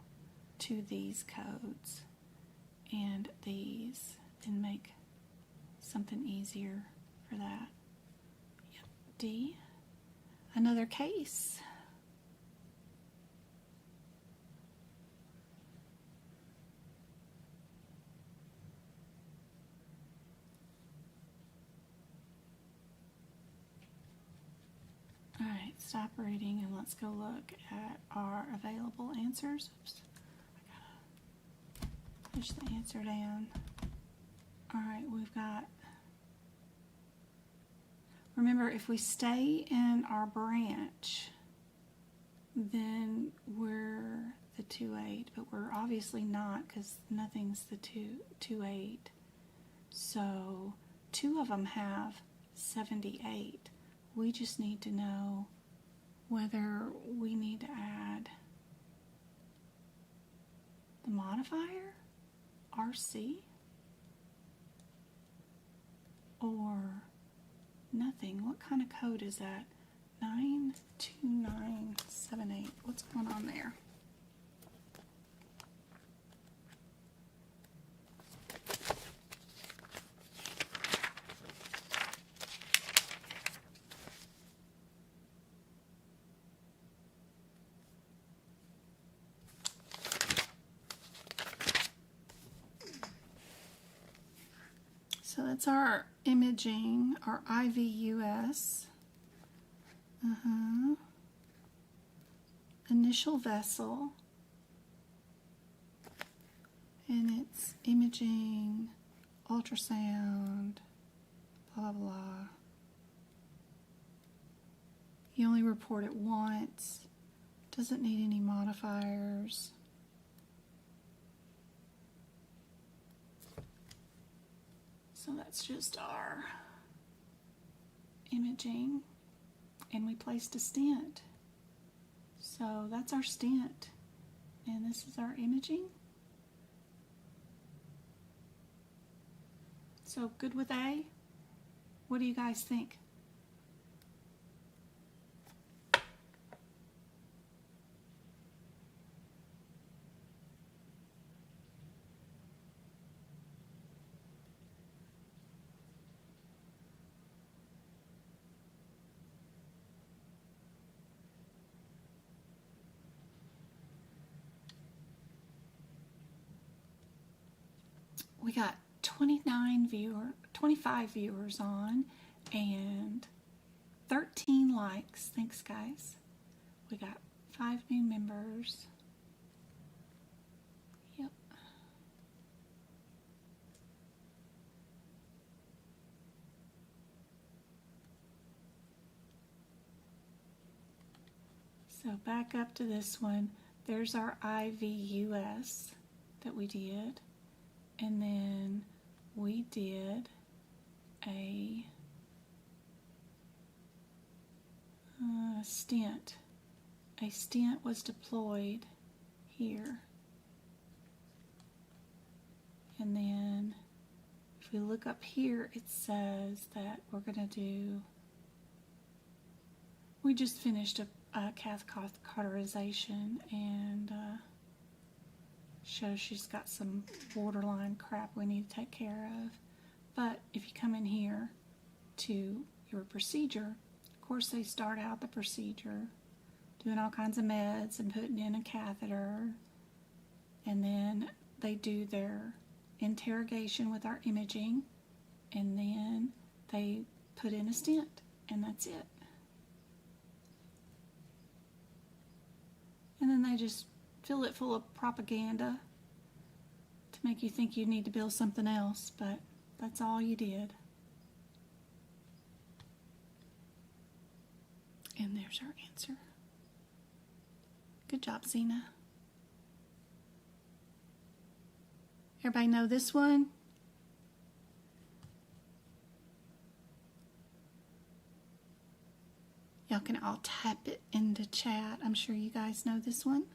to these codes and these and make something easier for that. Yep. D. Another case. Stop reading and let's go look at our available answers. Oops. I gotta push the answer down. Alright, we've got, remember, if we stay in our branch, then we're the 2-8, but we're obviously not because nothing's the 2-8. So 2 of them have 78. We just need to know whether we need to add the modifier, RC, or nothing. What kind of code is that? 92978. What's going on there? So that's our imaging, our IVUS. Initial vessel. And it's imaging, ultrasound, blah, blah, blah. You only report it once. Doesn't need any modifiers. So that's just our imaging, and we placed a stent. So that's our stent, and this is our imaging. So good with A? What do you guys think? We got 25 viewers on and 13 likes. Thanks, guys. We got 5 new members. Yep. So back up to this one. There's our IVUS that we did. And then we did a stent. A stent was deployed here. And then if we look up here, it says that we're going to do, we just finished a catheterization and shows she's got some borderline crap we need to take care of. But if you come in here to your procedure, of course they start out the procedure doing all kinds of meds and putting in a catheter, and then they do their interrogation with our imaging, and then they put in a stent, and that's it. And then they just fill it full of propaganda to make you think you need to build something else, but that's all you did. And there's our answer. Good job, Zena. Everybody know this one? Y'all can all type it into chat. I'm sure you guys know this one.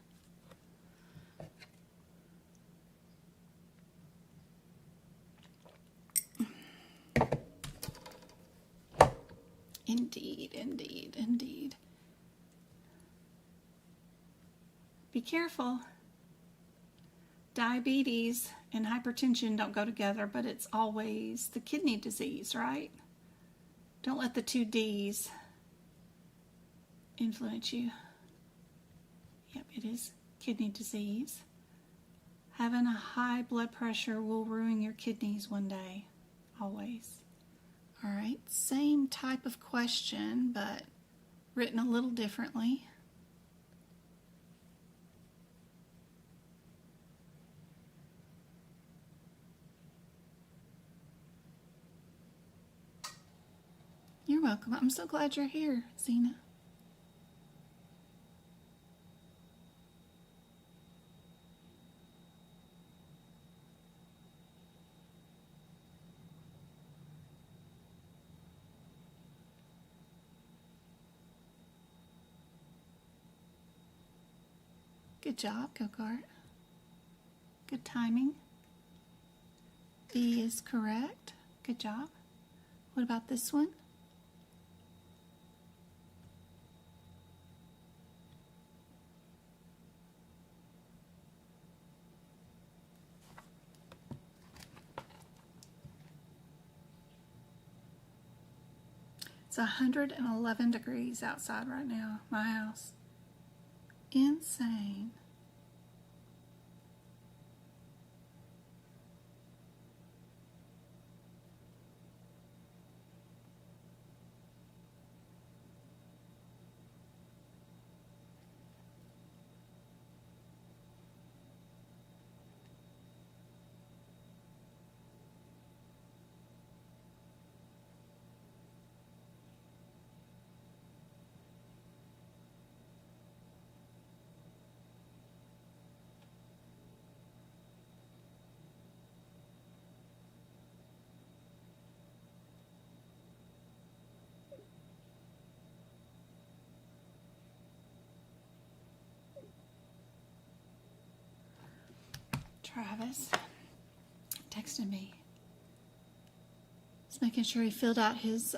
Indeed, indeed, indeed. Be careful. Diabetes and hypertension don't go together, but it's always the kidney disease, right? Don't let the 2 D's influence you. Yep, it is kidney disease. Having a high blood pressure will ruin your kidneys one day, always. All right, same type of question, but written a little differently. You're welcome. I'm so glad you're here, Zena. Good job, Go-Kart. Good timing. B is correct. Good job. What about this one? It's 111 degrees outside right now, my house. Insane. Travis texted me. He's making sure he filled out his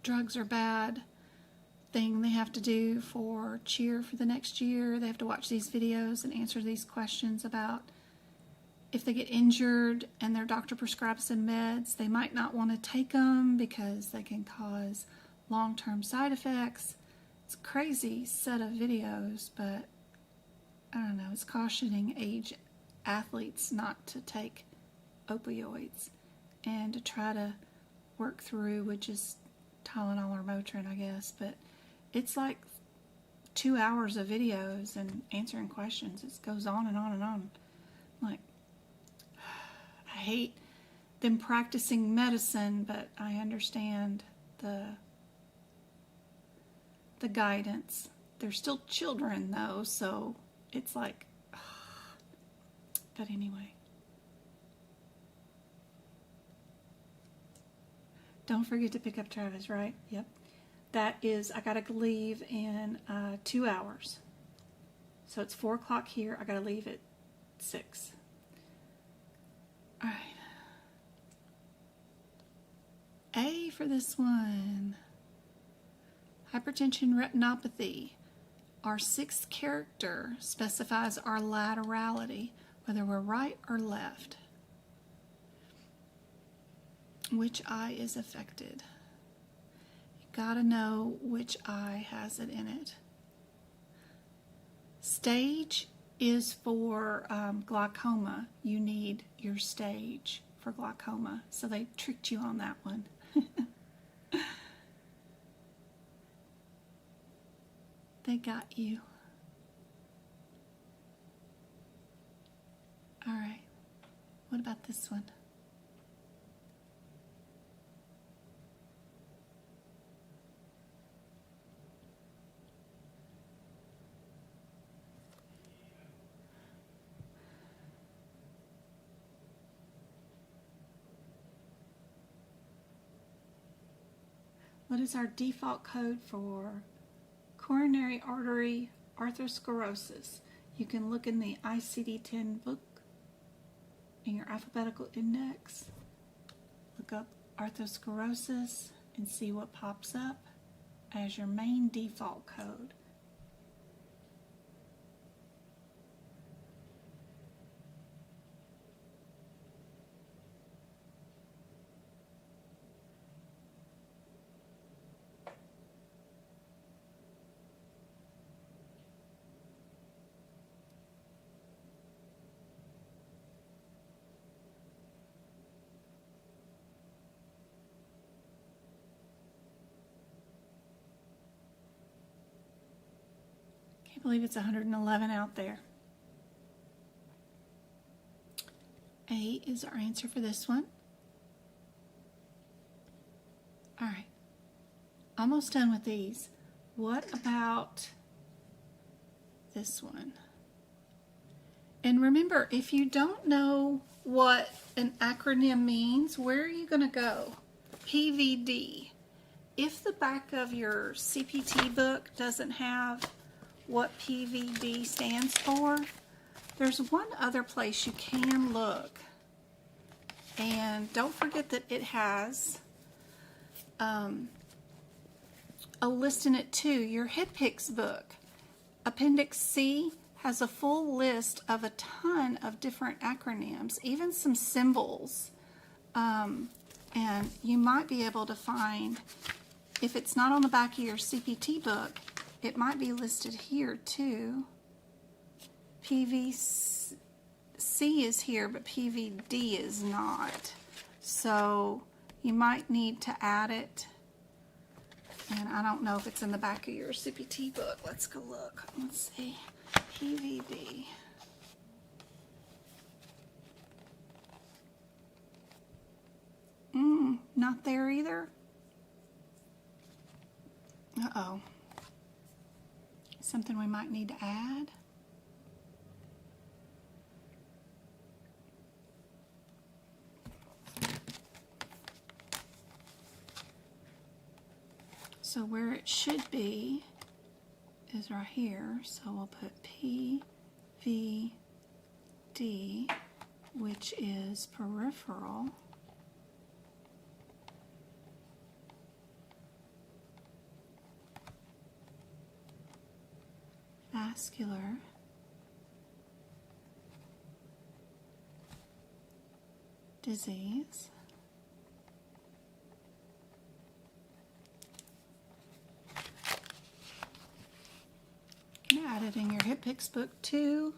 drugs are bad thing they have to do for cheer for the next year. They have to watch these videos and answer these questions about if they get injured and their doctor prescribes them meds, they might not want to take them because they can cause long-term side effects. It's a crazy set of videos, but I don't know, it's cautioning age athletes not to take opioids and to try to work through with just Tylenol or Motrin, I guess. But it's like 2 hours of videos and answering questions. It goes on and on and on. Like, I hate them practicing medicine, but I understand the guidance. They're still children, though, so it's like, but anyway. Don't forget to pick up Travis, right? Yep. That is, I gotta leave in 2 hours. So it's 4 o'clock here. I gotta leave at 6. All right. A for this one. Hypertension retinopathy. Our 6th character specifies our laterality, whether we're right or left. Which eye is affected? You gotta know which eye has it in it. Stage is for glaucoma. You need your stage for glaucoma. So they tricked you on that one. They got you. All right. What about this one? What is our default code for coronary artery atherosclerosis? You can look in the ICD-10 book in your alphabetical index. Look up atherosclerosis and see what pops up as your main default code. believe it's 111 out there. A is our answer for this one. All right, almost done with these. What about this one? And remember, if you don't know what an acronym means, where are you going to go? PVD. If the back of your CPT book doesn't have what PVD stands for, there's one other place you can look. And don't forget that it has a list in it too. Your HitPix book, Appendix C, has a full list of a ton of different acronyms, even some symbols. And you might be able to find, if it's not on the back of your CPT book, it might be listed here too. PVC is here, but PVD is not. So you might need to add it. And I don't know if it's in the back of your CPT book. Let's go look. Let's see. PVD. Not there either. Uh-oh. Something we might need to add. So where it should be is right here. So we'll put PVD, which is peripheral. Vascular disease. Add it in your HitPix book too.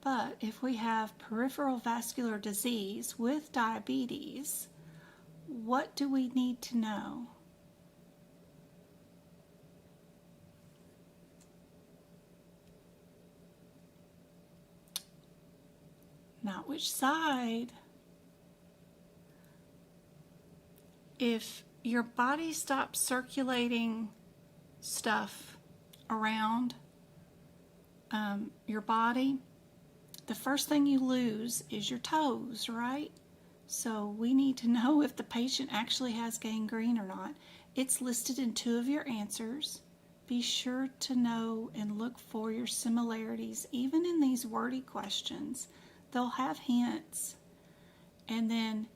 But if we have peripheral vascular disease with diabetes, what do we need to know? Not which side. If your body stops circulating stuff around your body, the first thing you lose is your toes, right? So we need to know if the patient actually has gangrene or not. It's listed in 2 of your answers. Be sure to know and look for your similarities, even in these wordy questions. They'll have hints. And then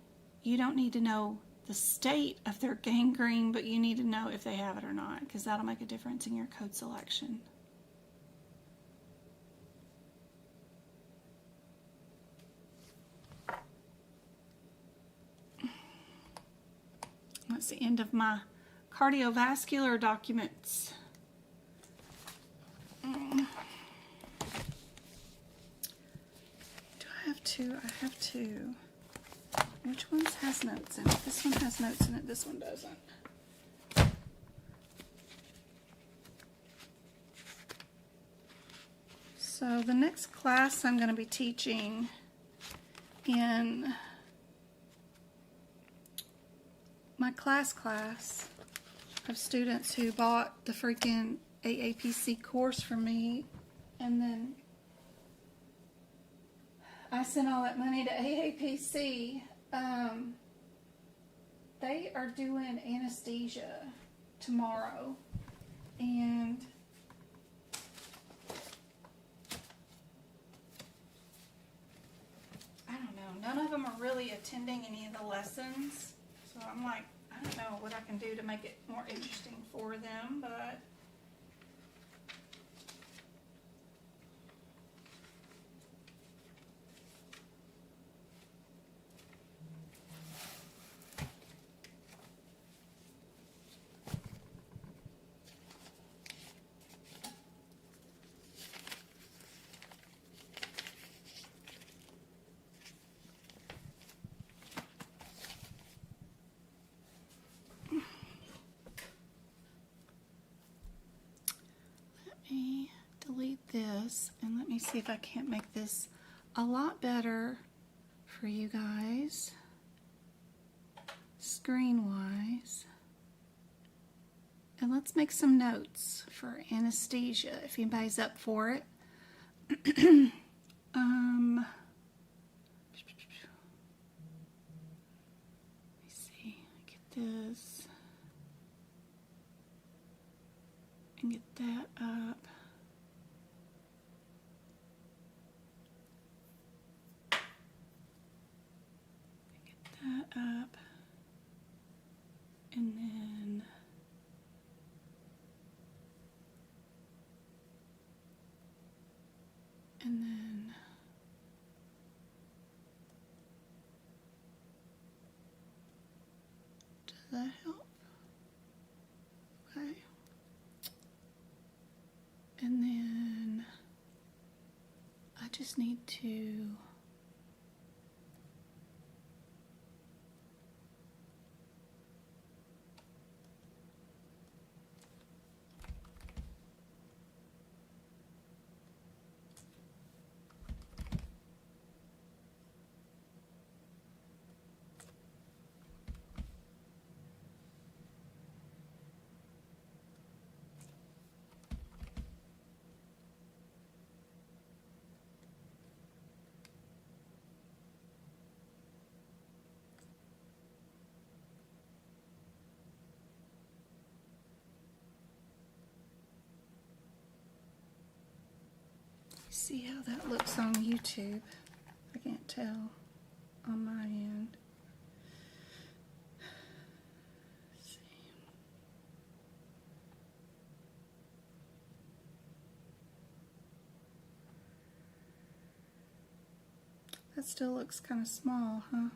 you don't need to know the state of their gangrene, but you need to know if they have it or not, because that'll make a difference in your code selection. That's the end of my cardiovascular documents. Do I have 2? I have 2. Which one has notes in it? This one has notes in it, this one doesn't. So the next class I'm going to be teaching in my class of students who bought the freaking AAPC course from me, and then I sent all that money to AAPC. They are doing anesthesia tomorrow, and I don't know, none of them are really attending any of the lessons, so I'm like, I don't know what I can do to make it more interesting for them, but this, and let me see if I can't make this a lot better for you guys, screen-wise. And let's make some notes for anesthesia, if anybody's up for it. Let me see, get this, and get that up. Get that up, and then does that help? Okay. And then I just need to see how that looks on YouTube. I can't tell on my end. Let's see. That still looks kind of small, huh?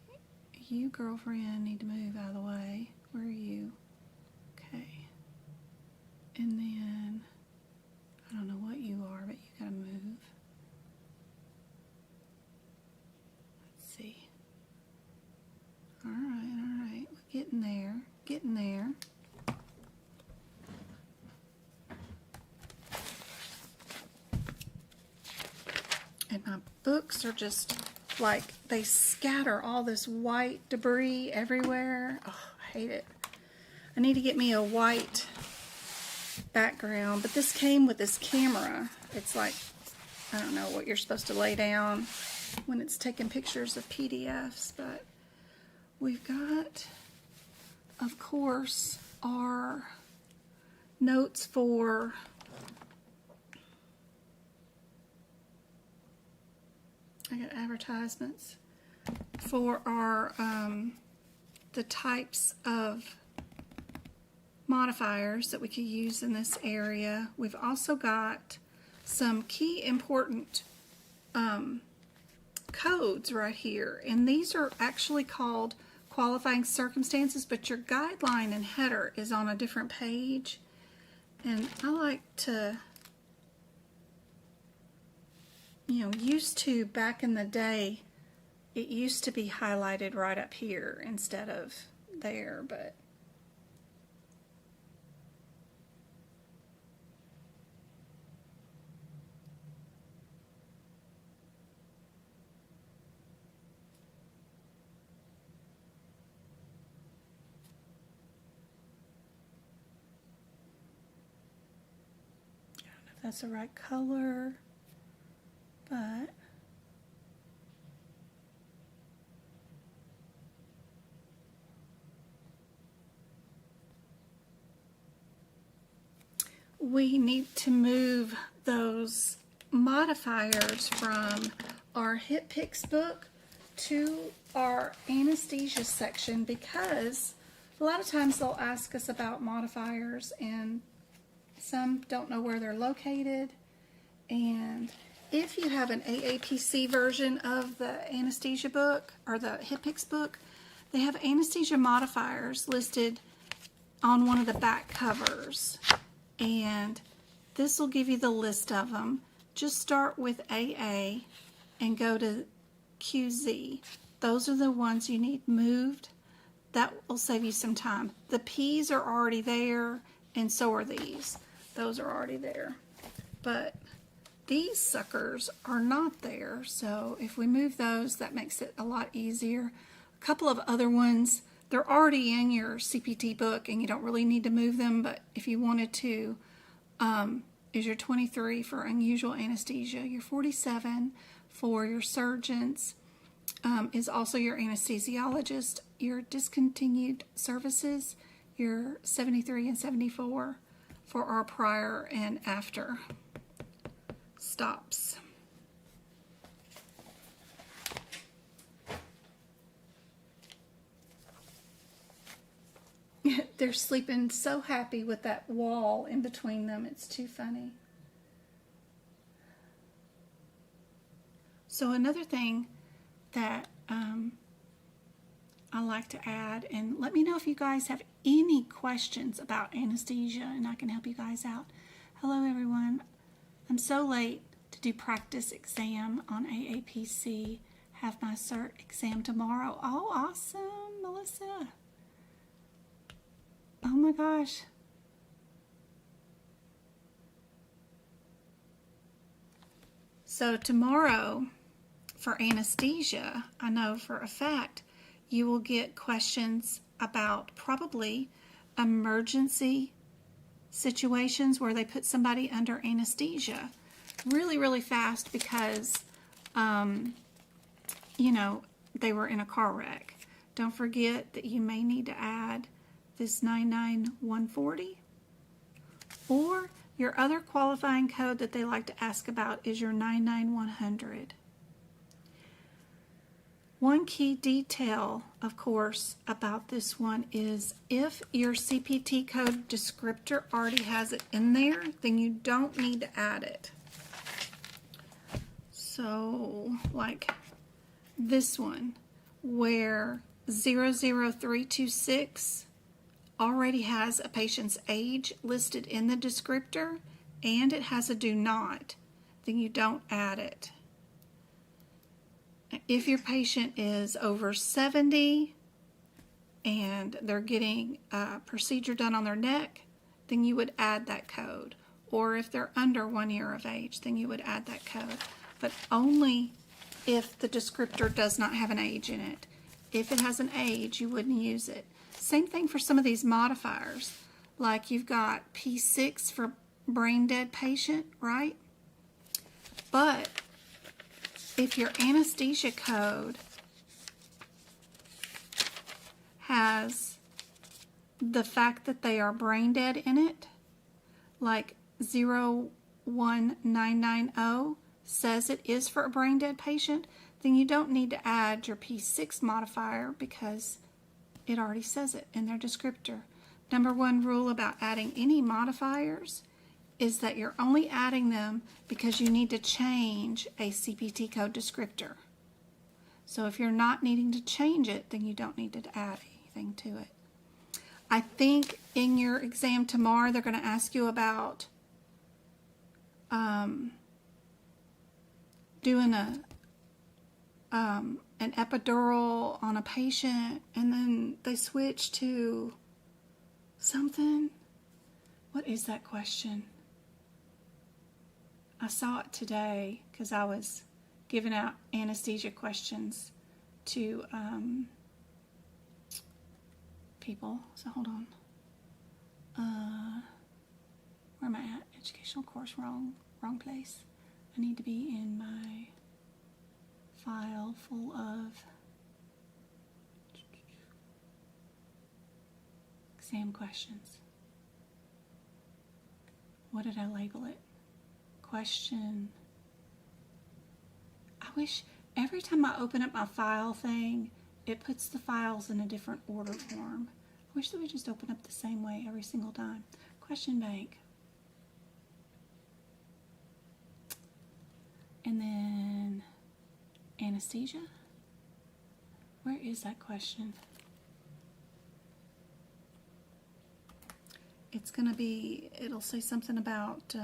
Okay. You, girlfriend, need to move out of the way. Where are you? Okay. And then, I don't know what you are, but you gotta move. Let's see. Alright, we're getting there, getting there. And my books are just like, they scatter all this white debris everywhere. Oh, I hate it. I need to get me a white background, but this came with this camera. It's like, I don't know what you're supposed to lay down when it's taking pictures of PDFs, but we've got, of course, our notes for I got advertisements for our the types of modifiers that we could use in this area. We've also got some key important codes right here, and these are actually called qualifying circumstances, but your guideline and header is on a different page, and I like to, you know, used to back in the day, it used to be highlighted right up here instead of there, but I don't know if that's the right color, but we need to move those modifiers from our hip picks book to our anesthesia section, because a lot of times they'll ask us about modifiers and some don't know where they're located. And if you have an AAPC version of the anesthesia book or the hip picks book, they have anesthesia modifiers listed on one of the back covers, and this will give you the list of them. Just start with AA and go to QZ. Those are the ones you need moved that will save you some time. The P's are already there, and so are these. Those are already there. But these suckers are not there, so if we move those, that makes it a lot easier. A couple of other ones, they're already in your CPT book, and you don't really need to move them, but if you wanted to, is your 23 for unusual anesthesia. Your 47 for your surgeons is also your anesthesiologist. Your discontinued services, your 73 and 74 for our prior and after stops. They're sleeping so happy with that wall in between them. It's too funny. So another thing that I like to add, and let me know if you guys have any questions about anesthesia and I can help you guys out. Hello everyone. I'm so late to do practice exam on AAPC. Have my cert exam tomorrow. Oh, awesome, Melissa. Oh my gosh. So tomorrow for anesthesia, I know for a fact you will get questions about probably emergency situations where they put somebody under anesthesia really, really fast because, you know, they were in a car wreck. Don't forget that you may need to add this 99140, or your other qualifying code that they like to ask about is your 99100. One key detail, of course, about this one is if your CPT code descriptor already has it in there, then you don't need to add it. So, like this one, where 00326 already has a patient's age listed in the descriptor and it has a do not, then you don't add it. If your patient is over 70 and they're getting a procedure done on their neck, then you would add that code. Or if they're under 1 year of age, then you would add that code. But only if the descriptor does not have an age in it. If it has an age, you wouldn't use it. Same thing for some of these modifiers. Like you've got P6 for brain dead patient, right? But if your anesthesia code has the fact that they are brain dead in it, like 01990 says it is for a brain dead patient, then you don't need to add your P6 modifier because it already says it in their descriptor. Number one rule about adding any modifiers is that you're only adding them because you need to change a CPT code descriptor. So if you're not needing to change it, then you don't need to add anything to it. I think in your exam tomorrow, they're going to ask you about doing an epidural on a patient, and then they switch to something. What is that question? I saw it today because I was giving out anesthesia questions to people. So hold on. Where am I at? Educational course, wrong place. I need to be in my file full of exam questions. What did I label it? Question. I wish every time I open up my file thing, it puts the files in a different order form. I wish they would just open up the same way every single time. Question bank. And then anesthesia. Where is that question? It's going to be, it'll say something about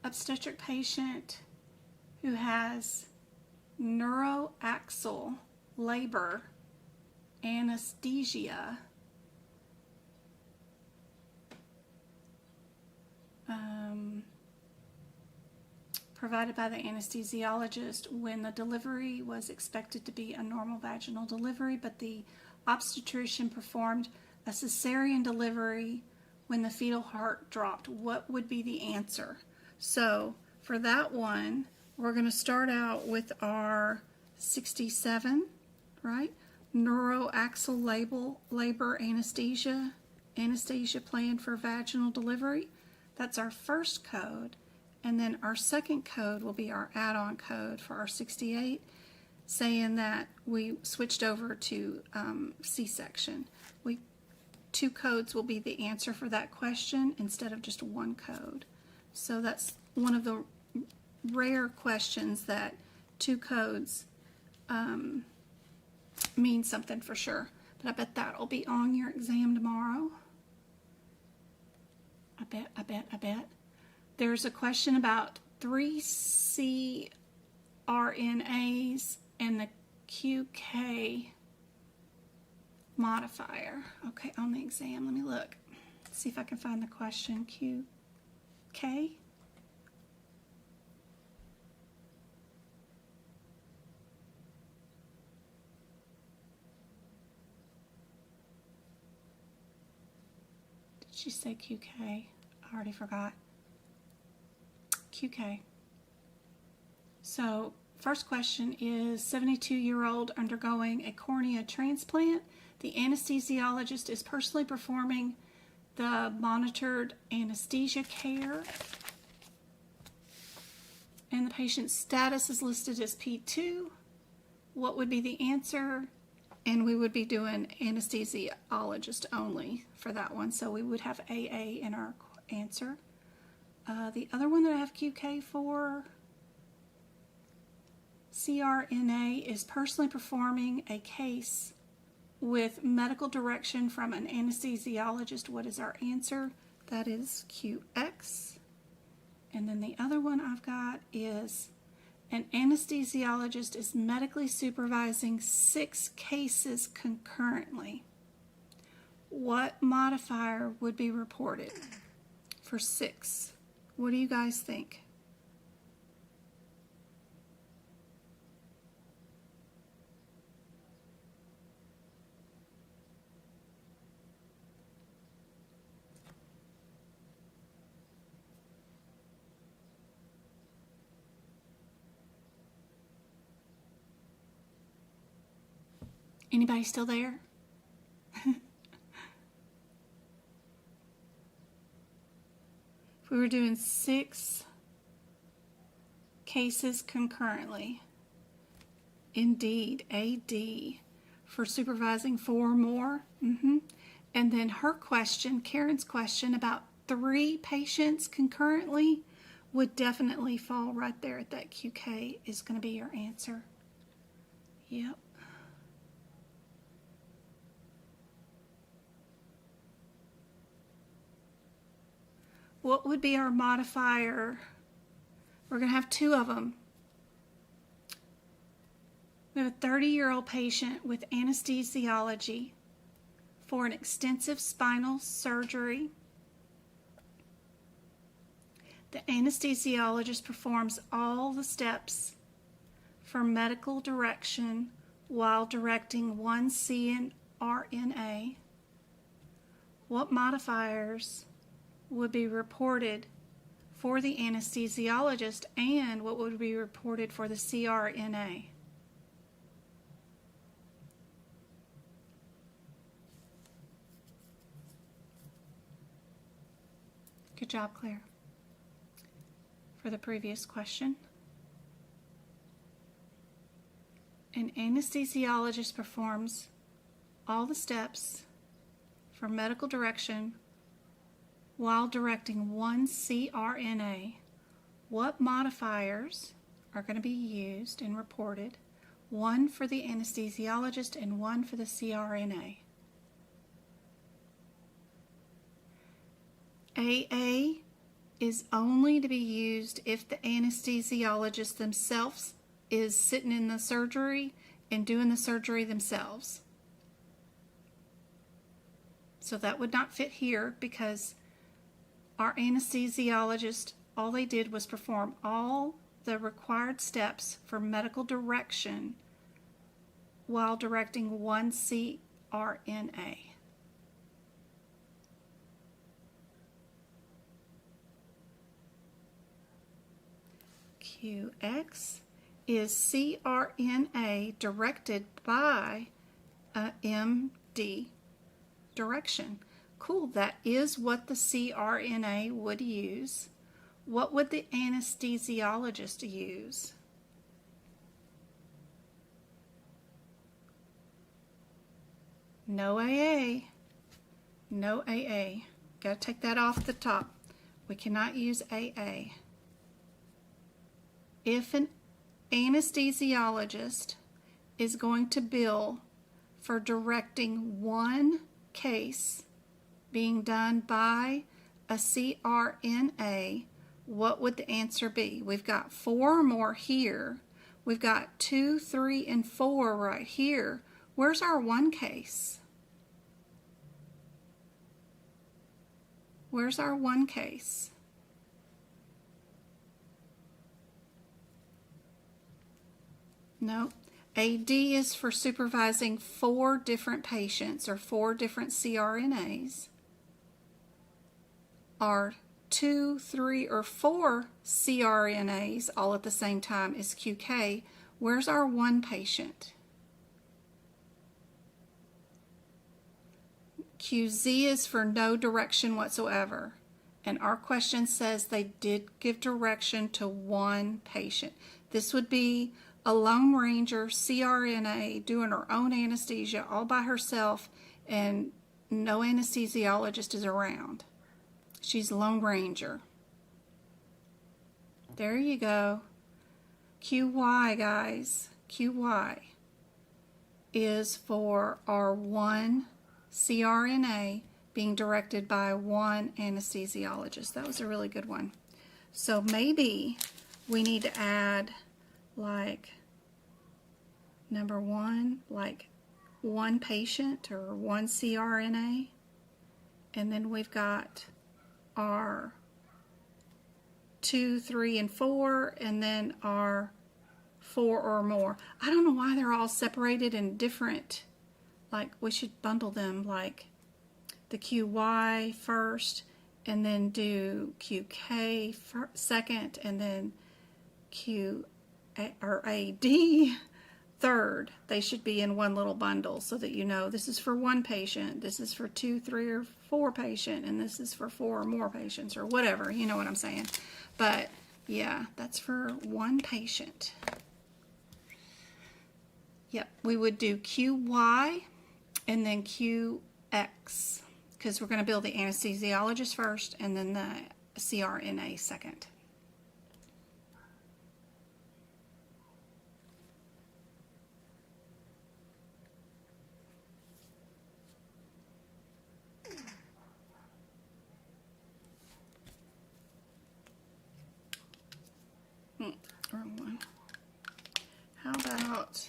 obstetric patient who has neuroaxial labor, anesthesia, provided by the anesthesiologist when the delivery was expected to be a normal vaginal delivery, but the obstetrician performed a cesarean delivery when the fetal heart dropped. What would be the answer? So for that one, we're going to start out with our 67, right? Neuroaxial labor anesthesia planned for vaginal delivery. That's our first code. And then our second code will be our add-on code for our 68, saying that we switched over to C-section. Two codes will be the answer for that question instead of just one code. So that's one of the rare questions that two codes mean something for sure. But I bet that'll be on your exam tomorrow. I bet. There's a question about 3 cRNAs and the QK modifier. Okay, on the exam, let me look. See if I can find the question. QK? Did she say QK? I already forgot. QK. So, first question is 72-year-old undergoing a cornea transplant. The anesthesiologist is personally performing the monitored anesthesia care. And the patient's status is listed as P2. What would be the answer? And we would be doing anesthesiologist only for that one. So we would have AA in our answer. The other one that I have QK for, cRNA, is personally performing a case with medical direction from an anesthesiologist. What is our answer? That is QX. And then the other one I've got is an anesthesiologist is medically supervising 6 cases concurrently. What modifier would be reported for 6? What do you guys think? Anybody still there? If we were doing 6 cases concurrently, indeed, AD, for supervising 4 more. And then her question, Karen's question about 3 patients concurrently would definitely fall right there at that QK is going to be your answer. Yep. What would be our modifier? We're going to have 2 of them. We have a 30-year-old patient with anesthesiology for an extensive spinal surgery. The anesthesiologist performs all the steps for medical direction while directing 1 cRNA. What modifiers would be reported for the anesthesiologist, and what would be reported for the cRNA? Good job, Claire. For the previous question, an anesthesiologist performs all the steps for medical direction while directing 1 cRNA. What modifiers are going to be used and reported? 1 for the anesthesiologist and 1 for the cRNA. AA is only to be used if the anesthesiologist themselves is sitting in the surgery and doing the surgery themselves. So that would not fit here because our anesthesiologist, all they did was perform all the required steps for medical direction while directing one CRNA. QX is CRNA directed by a MD direction. Cool, that is what the CRNA would use. What would the anesthesiologist use? No AA. No AA. Got to take that off the top. We cannot use AA. If an anesthesiologist is going to bill for directing one case being done by a CRNA, what would the answer be? We've got 4 or more here. We've got 2, 3, and 4 right here. Where's our one case? Where's our one case? No. AD is for supervising 4 different patients or 4 different CRNAs. Our 2, 3, or 4 CRNAs all at the same time is QK. Where's our one patient? QZ is for no direction whatsoever. And our question says they did give direction to one patient. This would be a Lone Ranger CRNA doing her own anesthesia all by herself and no anesthesiologist is around. She's Lone Ranger. There you go. QY, guys. QY is for our one CRNA being directed by one anesthesiologist. That was a really good one. So maybe we need to add like number 1, like one patient or one CRNA, and then we've got our 2, 3, and 4, and then our 4 or more. I don't know why they're all separated in different, like we should bundle them, like the QY first, and then do QK second, and then Q or AD third. They should be in one little bundle so that you know this is for one patient, this is for 2, 3, or 4 patient, and this is for 4 or more patients, or whatever. You know what I'm saying? But yeah, that's for one patient. Yep, we would do QY and then QX because we're going to build the anesthesiologist first and then the CRNA second. Wrong one. How about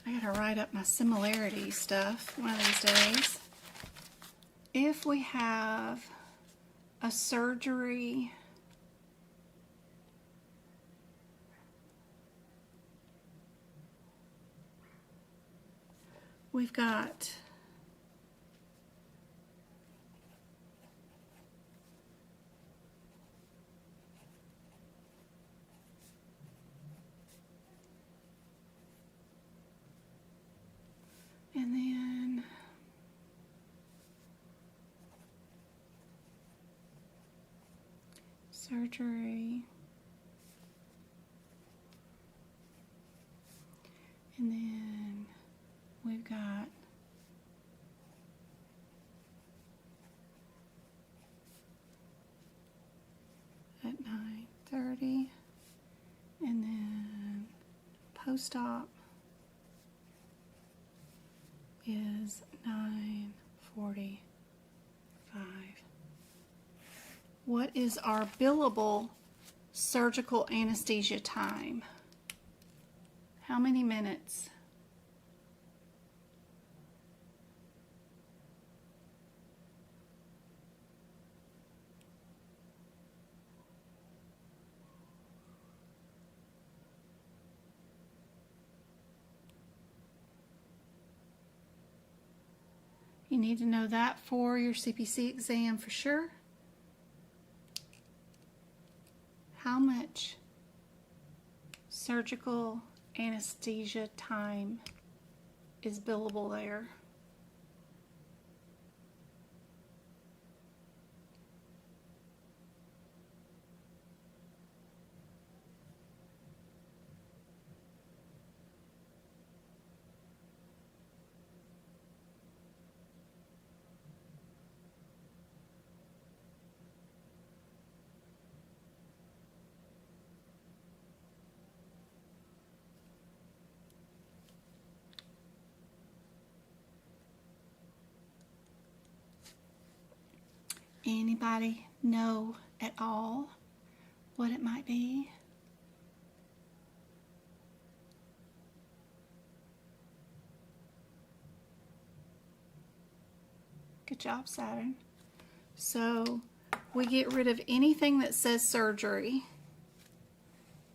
I gotta write up my similarity stuff one of these days. If we have a surgery we've got and then surgery, and then we've got at 9:30, and then post-op is 9:45. What is our billable surgical anesthesia time? How many minutes? You need to know that for your CPC exam for sure. How much surgical anesthesia time is billable there? Anybody know at all what it might be? Good job, Saturn. So we get rid of anything that says surgery.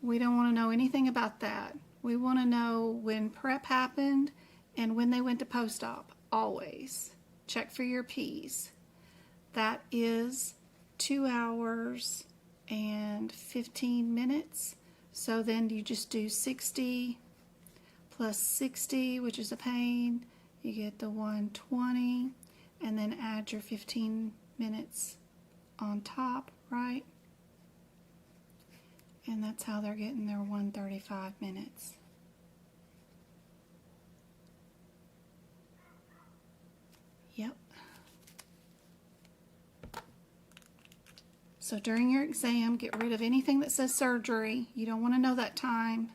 We don't want to know anything about that. We want to know when prep happened and when they went to post-op, always. Check for your P's. That is 2 hours and 15 minutes. So then you just do 60 plus 60, which is a pain. You get the 120, and then add your 15 minutes on top, right? And that's how they're getting their 135 minutes. Yep. So during your exam, get rid of anything that says surgery. You don't want to know that time.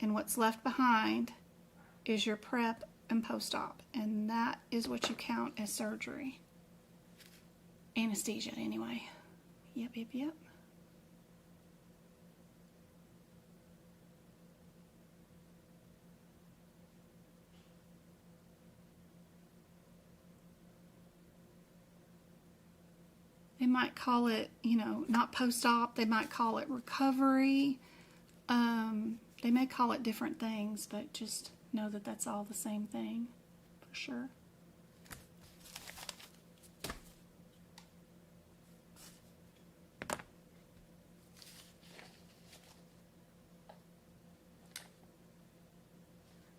And what's left behind is your prep and post-op. And that is what you count as surgery. Anesthesia, anyway. Yep, yep, yep. They might call it, you know, not post-op. They might call it recovery. They may call it different things, but just know that that's all the same thing, for sure.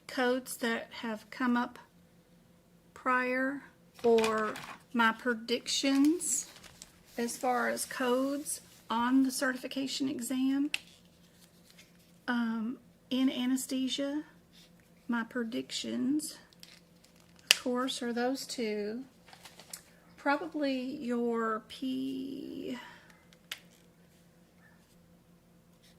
Codes that have come up prior, or my predictions as far as codes on the certification exam. In anesthesia, my predictions, of course, are those two. Probably your P2,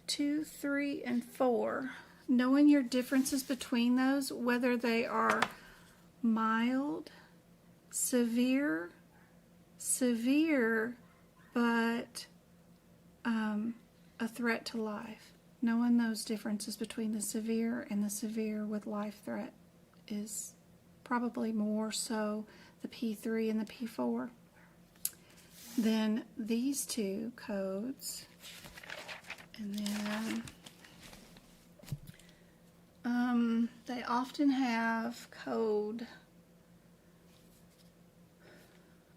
3, and 4. Knowing your differences between those, whether they are mild, severe, but a threat to life. Knowing those differences between the severe and the severe with life threat is probably more so the P3 and the P4. Then these two codes, and then they often have code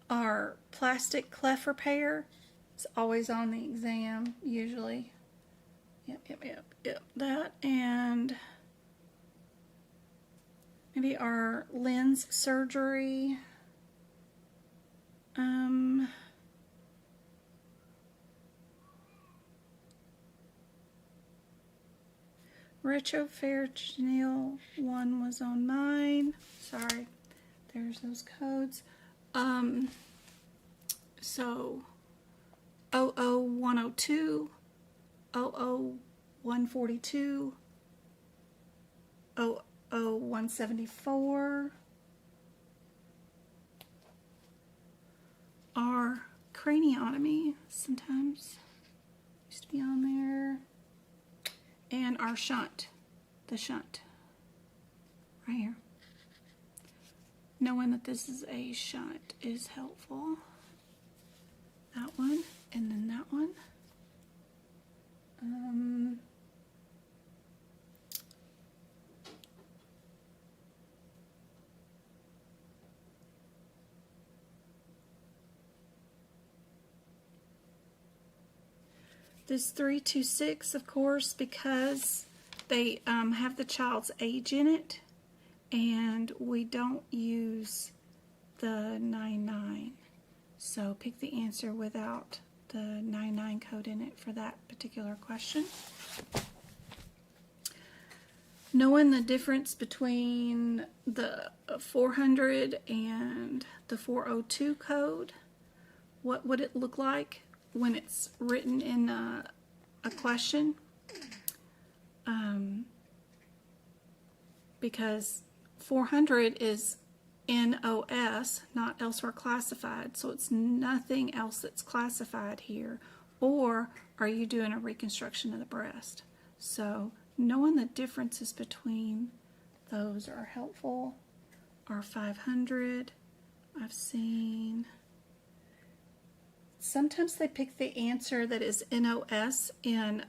our plastic cleft repair. It's always on the exam, usually. Yep. That, and maybe our lens surgery. Retropharyngeal one was on mine. Sorry, there's those codes. So 00102, 00142, 00174, our craniotomy, sometimes used to be on there, and our shunt, the shunt, right here. Knowing that this is a shunt is helpful. That one, and then that one. This 326, of course, because they have the child's age in it, and we don't use the 99. So pick the answer without the 99 code in it for that particular question. Knowing the difference between the 400 and the 402 code, what would it look like when it's written in a question? Because 400 is NOS, not elsewhere classified, so it's nothing else that's classified here. Or are you doing a reconstruction of the breast? So knowing the differences between those are helpful. Our 500, I've seen. Sometimes they pick the answer that is NOS in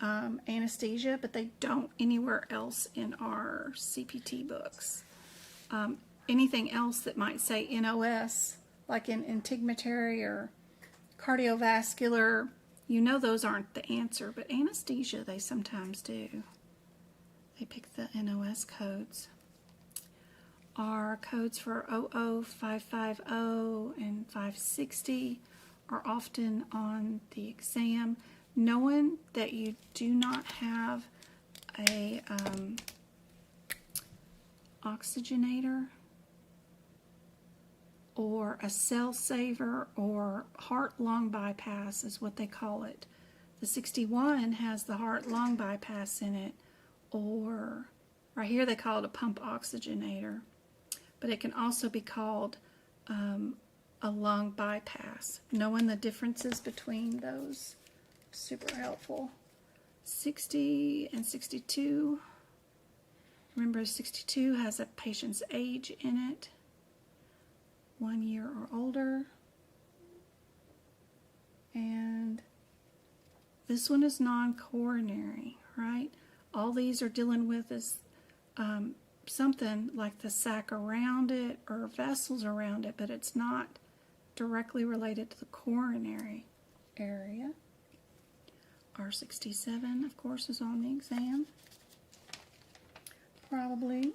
anesthesia, but they don't anywhere else in our CPT books. Anything else that might say NOS, like in integumentary or cardiovascular, you know those aren't the answer, but anesthesia they sometimes do. They pick the NOS codes. Our codes for 00, 550, and 560 are often on the exam. Knowing that you do not have a oxygenator or a cell saver or heart-lung bypass is what they call it. The 61 has the heart-lung bypass in it, or right here they call it a pump oxygenator, but it can also be called a lung bypass. Knowing the differences between those, super helpful. 60 and 62. Remember, 62 has a patient's age in it, 1 year or older. And this one is non-coronary, right? All these are dealing with is something like the sac around it or vessels around it, but it's not directly related to the coronary area. R67, of course, is on the exam. Probably.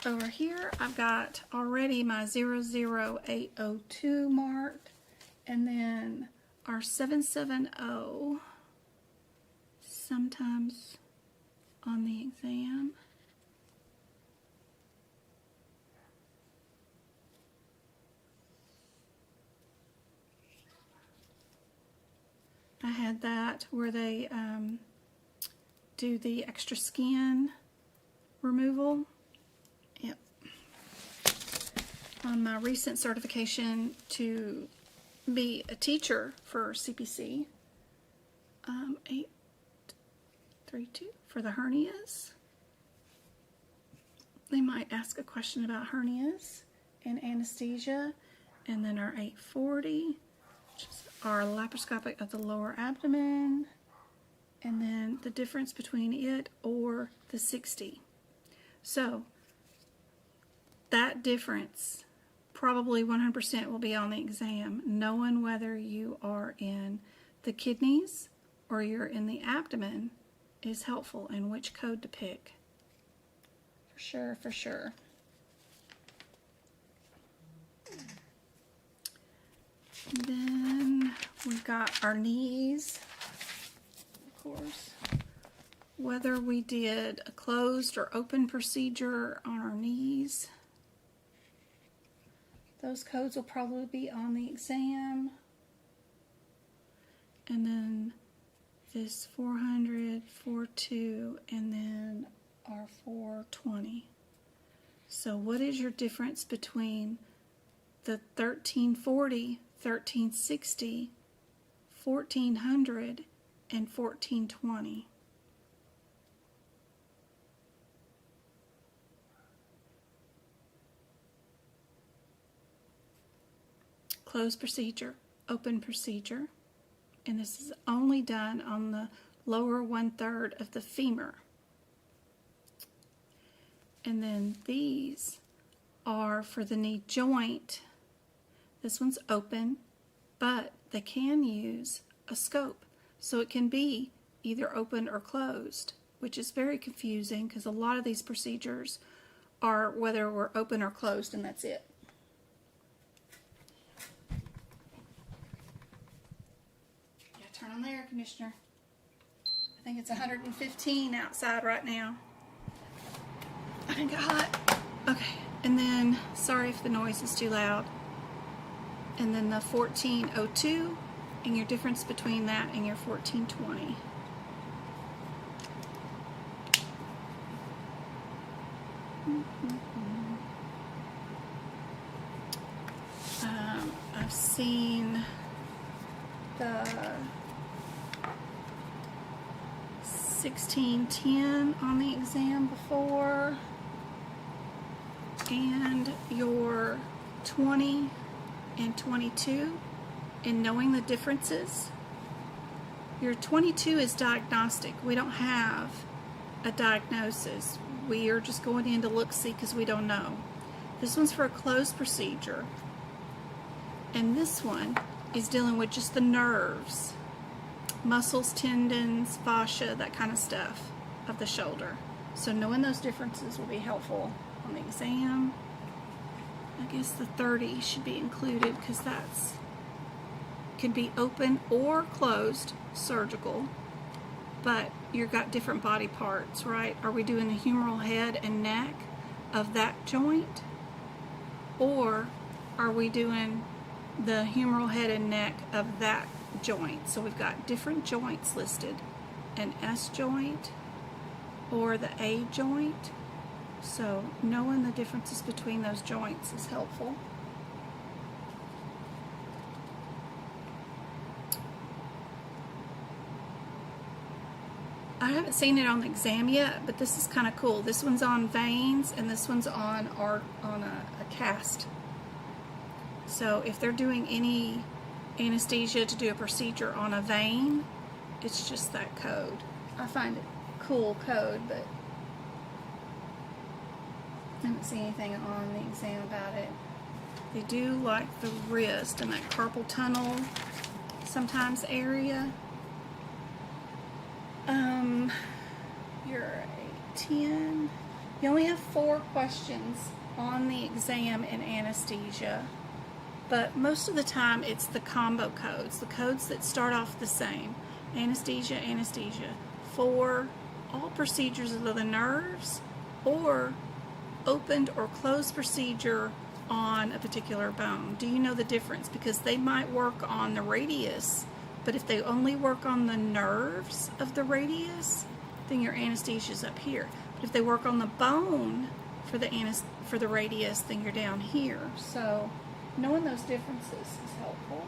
Over here, I've got already my 00802 marked, and then our 770 sometimes on the exam. I had that where they do the extra skin removal. Yep. On my recent certification to be a teacher for CPC, 832 for the hernias. They might ask a question about hernias and anesthesia, and then our 840, which is our laparoscopic of the lower abdomen, and then the difference between it or the 60. So that difference probably 100% will be on the exam. Knowing whether you are in the kidneys or you're in the abdomen is helpful, and which code to pick. For sure, for sure. And then we've got our knees, of course. Whether we did a closed or open procedure on our knees, those codes will probably be on the exam. And then this 400, 42, and then our 420. So what is your difference between the 1340, 1360, 1400, and 1420? Closed procedure, open procedure, and this is only done on the lower 1/3 of the femur. And then these are for the knee joint. This one's open, but they can use a scope. So it can be either open or closed, which is very confusing because a lot of these procedures are whether we're open or closed, and that's it. Yeah, turn on the air conditioner. I think it's 115 outside right now. I didn't get hot. Okay, and then, sorry if the noise is too loud. And then the 1402, and your difference between that and your 1420. I've seen the 1610 on the exam before, and your 20 and 22, and knowing the differences. Your 22 is diagnostic. We don't have a diagnosis. We are just going in to look-see because we don't know. This one's for a closed procedure, and this one is dealing with just the nerves, muscles, tendons, fascia, that kind of stuff of the shoulder. So knowing those differences will be helpful on the exam. I guess the 30 should be included because that's could be open or closed surgical, but you've got different body parts, right? Are we doing the humeral head and neck of that joint, or are we doing the humeral head and neck of that joint? So we've got different joints listed, an S joint or the A joint. So knowing the differences between those joints is helpful. I haven't seen it on the exam yet, but this is kind of cool. This one's on veins, and this one's on a cast. So if they're doing any anesthesia to do a procedure on a vein, it's just that code. I find it cool code, but I haven't seen anything on the exam about it. They do like the wrist and that carpal tunnel sometimes area. You're a 10. You only have 4 questions on the exam in anesthesia, but most of the time it's the combo codes, the codes that start off the same. Anesthesia, anesthesia. For all procedures of the nerves, or opened or closed procedure on a particular bone. Do you know the difference? Because they might work on the radius, but if they only work on the nerves of the radius, then your anesthesia is up here. But if they work on the bone for the radius, then you're down here. So knowing those differences is helpful.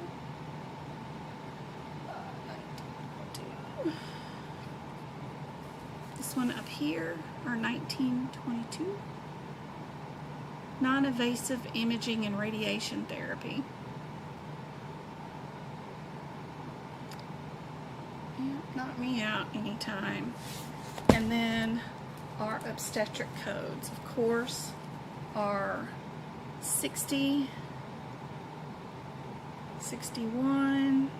This one up here, or 1922. Non-invasive imaging and radiation therapy. Knock me out anytime. And then our obstetric codes, of course, are 60, 61,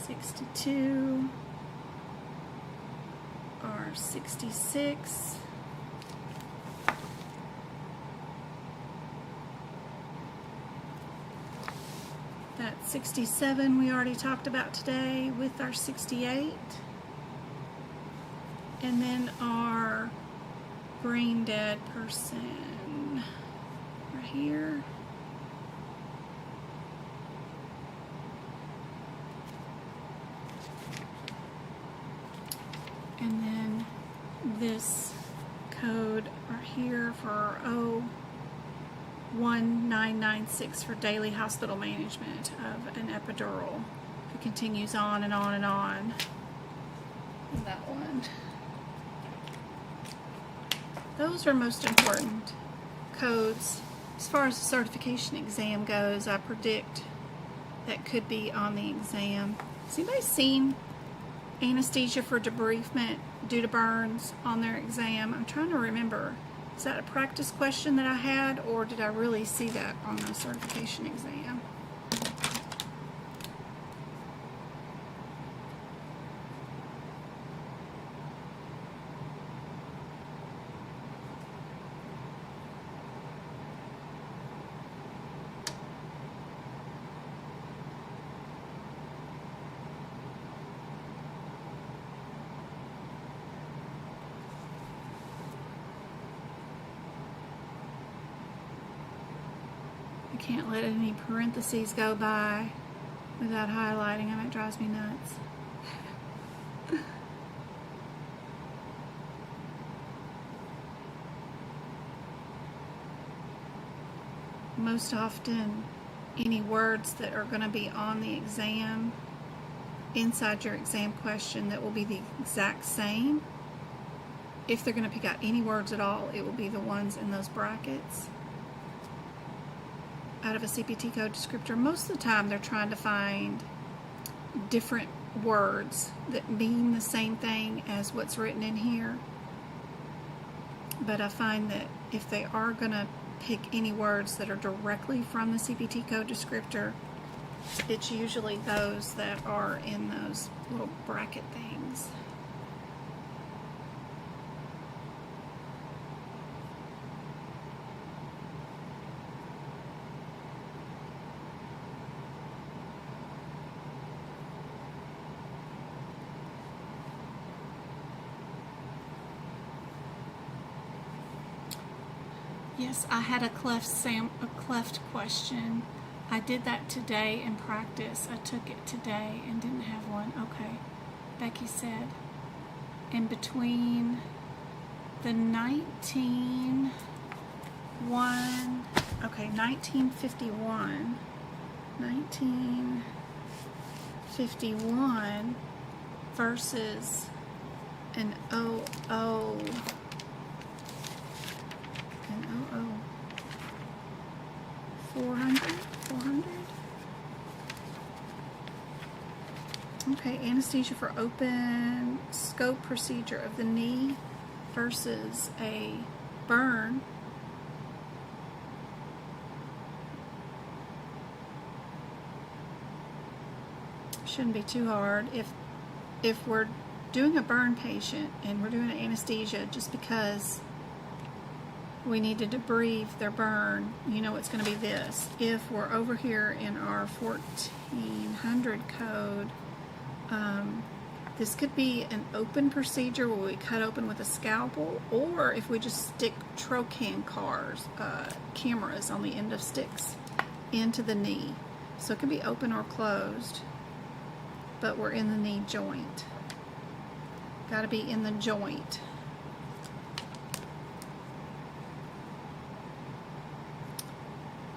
62, are 66, that 67 we already talked about today with our 68. And then our brain dead person right here. And then this code are here for 01996 for daily hospital management of an epidural. It continues on and on and on. That one. Those are most important codes. As far as the certification exam goes, I predict that could be on the exam. Has anybody seen anesthesia for debriefment due to burns on their exam? I'm trying to remember. Is that a practice question that I had, or did I really see that on the certification exam? I can't let any parentheses go by without highlighting them. It drives me nuts. Most often, any words that are going to be on the exam, inside your exam question, that will be the exact same. If they're going to pick out any words at all, it will be the ones in those brackets. Out of a CPT code descriptor, most of the time they're trying to find different words that mean the same thing as what's written in here. But I find that if they are going to pick any words that are directly from the CPT code descriptor, it's usually those that are in those little bracket things. Yes, I had a cleft question. I did that today in practice. I took it today and didn't have one. Okay. Becky said, in between the 1951 versus an 400. Okay, anesthesia for open scope procedure of the knee versus a burn. Shouldn't be too hard. If we're doing a burn patient and we're doing an anesthesia just because we need to debrief their burn, you know it's going to be this. If we're over here in our 1400 code, this could be an open procedure where we cut open with a scalpel, or if we just stick Trocan cameras on the end of sticks into the knee. So it could be open or closed, but we're in the knee joint. Got to be in the joint.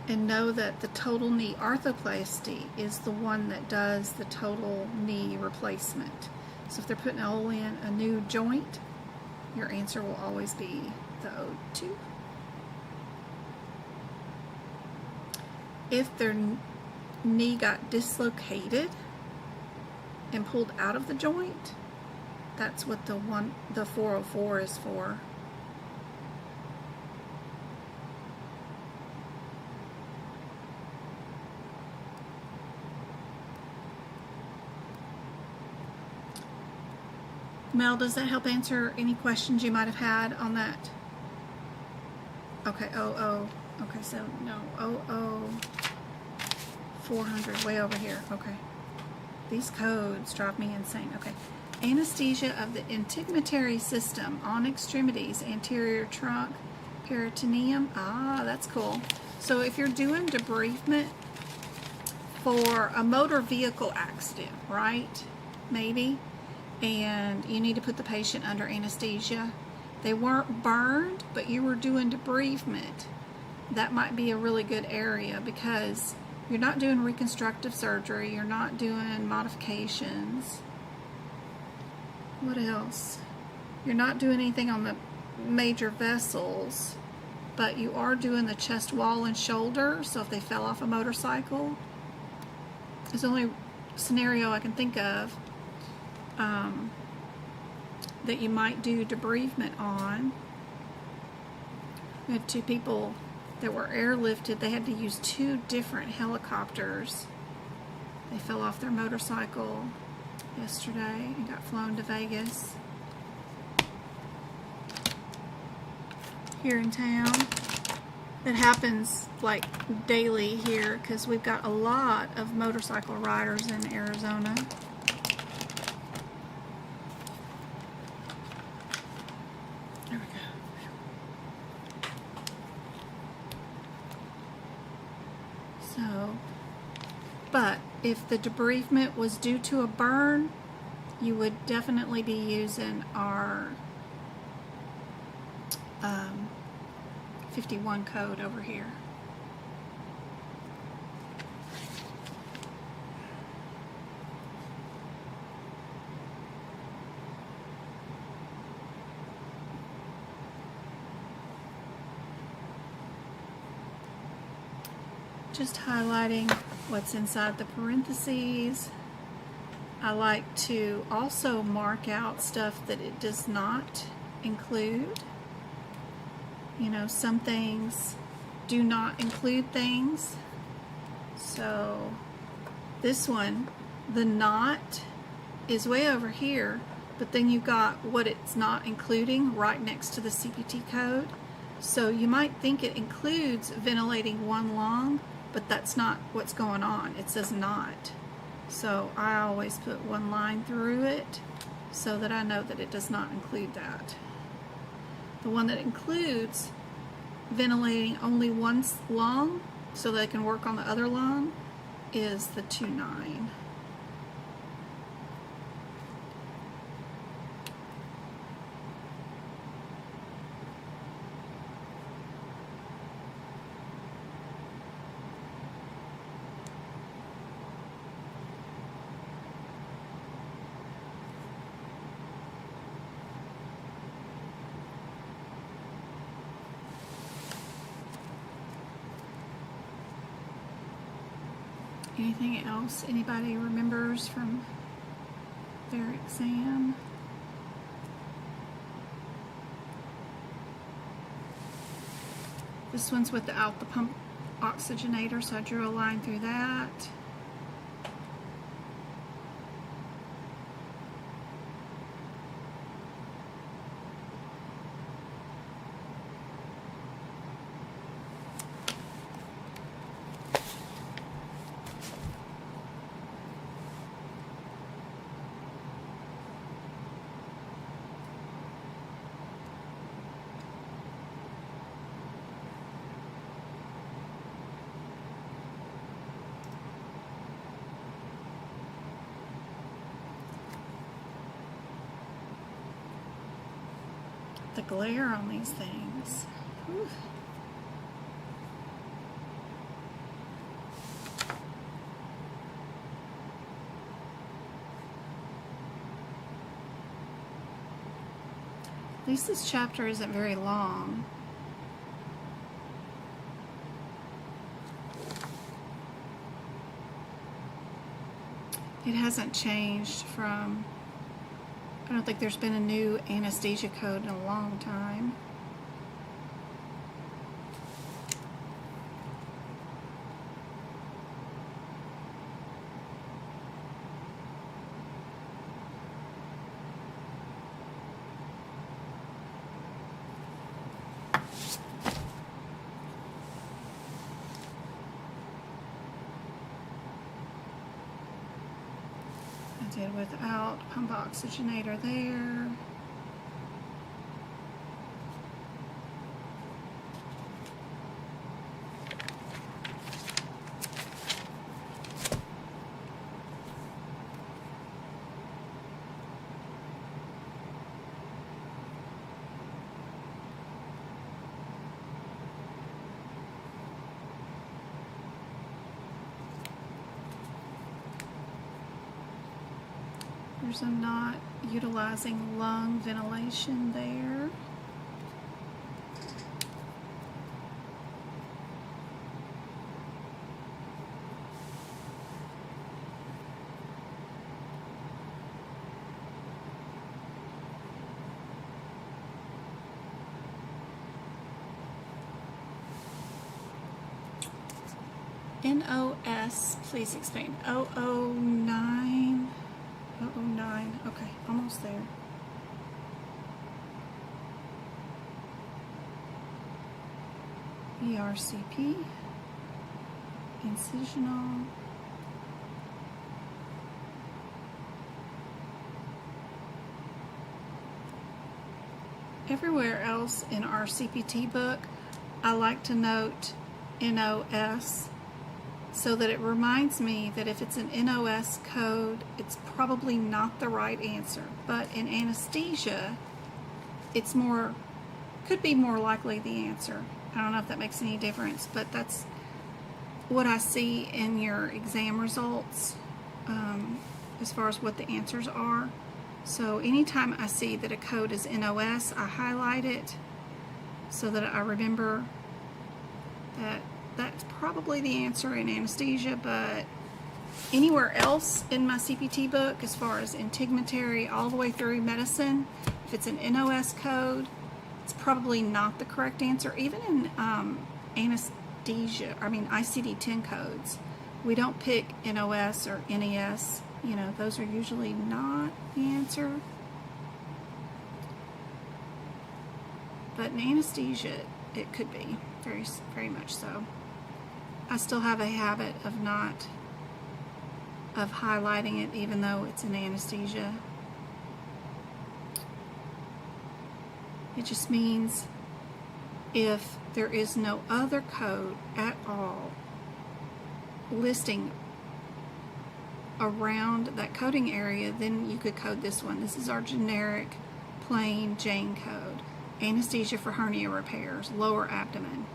And know that the total knee arthroplasty is the one that does the total knee replacement. So if they're putting a hole in a new joint, your answer will always be the O2. If their knee got dislocated and pulled out of the joint, that's what the 404 is for. Mel, does that help answer any questions you might have had on that? Okay, okay, so no, 400, way over here. Okay. These codes drive me insane. Okay. Anesthesia of the integumentary system on extremities, anterior trunk, peritoneum. Ah, that's cool. So if you're doing debriefment for a motor vehicle accident, right? Maybe. And you need to put the patient under anesthesia, they weren't burned, but you were doing debridement, that might be a really good area, because you're not doing reconstructive surgery, you're not doing modifications. What else? You're not doing anything on the major vessels, but you are doing the chest wall and shoulder, so if they fell off a motorcycle, it's the only scenario I can think of that you might do debridement on. We had 2 people that were airlifted. They had to use 2 different helicopters. They fell off their motorcycle yesterday and got flown to Vegas. Here in town. It happens like daily here because we've got a lot of motorcycle riders in Arizona. There we go. So, but if the debridement was due to a burn, you would definitely be using our 51 code over here. Just highlighting what's inside the parentheses. I like to also mark out stuff that it does not include. You know, some things do not include things. So this one, the not is way over here, but then you got what it's not including right next to the CPT code. So you might think it includes ventilating one lung, but that's not what's going on. It says not. So I always put one line through it so that I know that it does not include that. The one that includes ventilating only one lung so they can work on the other lung is the 2.9. Anything else anybody remembers from their exam? This one's without the pump oxygenator, so I drew a line through that. The glare on these things. Whew. At least this chapter isn't very long. It hasn't changed from, I don't think there's been a new anesthesia code in a long time. I did without pump oxygenator there. There's a not utilizing lung ventilation there. NOS, please explain. 009. 009. Okay, almost there. ERCP. Incisional. Everywhere else in our CPT book, I like to note NOS, so that it reminds me that if it's an NOS code, it's probably not the right answer. But in anesthesia, it's could be more likely the answer. I don't know if that makes any difference, but that's what I see in your exam results as far as what the answers are. So anytime I see that a code is NOS, I highlight it so that I remember that that's probably the answer in anesthesia. But anywhere else in my CPT book, as far as integumentary all the way through medicine, if it's an NOS code, it's probably not the correct answer. Even in anesthesia, ICD-10 codes, we don't pick NOS or NES. You know, those are usually not the answer. But in anesthesia, it could be, very, very much so. I still have a habit of highlighting it even though it's in anesthesia. It just means if there is no other code at all listing around that coding area, then you could code this one. This is our generic plain Jane code. Anesthesia for hernia repairs, lower abdomen.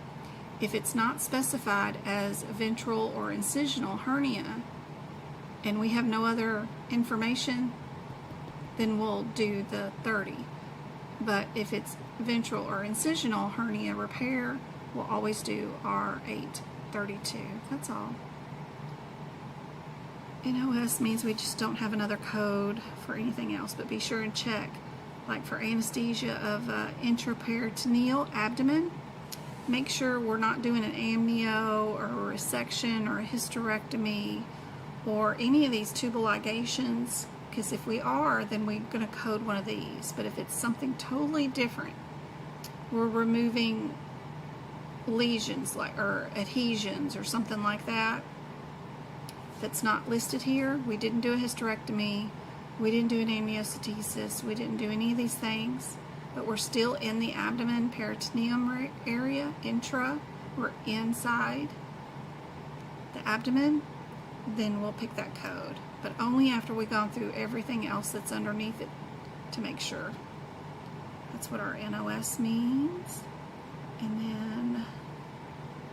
If it's not specified as ventral or incisional hernia, and we have no other information, then we'll do the 30. But if it's ventral or incisional hernia repair, we'll always do our 832. That's all. NOS means we just don't have another code for anything else, but be sure and check. Like for anesthesia of intraperitoneal abdomen, make sure we're not doing an amnio or a resection or a hysterectomy or any of these tubal ligations, because if we are, then we're going to code one of these. But if it's something totally different, we're removing lesions or adhesions or something like that that's not listed here. We didn't do a hysterectomy, we didn't do an amniocentesis, we didn't do any of these things, but we're still in the abdomen peritoneum area, intra, we're inside the abdomen, then we'll pick that code. But only after we've gone through everything else that's underneath it to make sure. That's what our NOS means. And then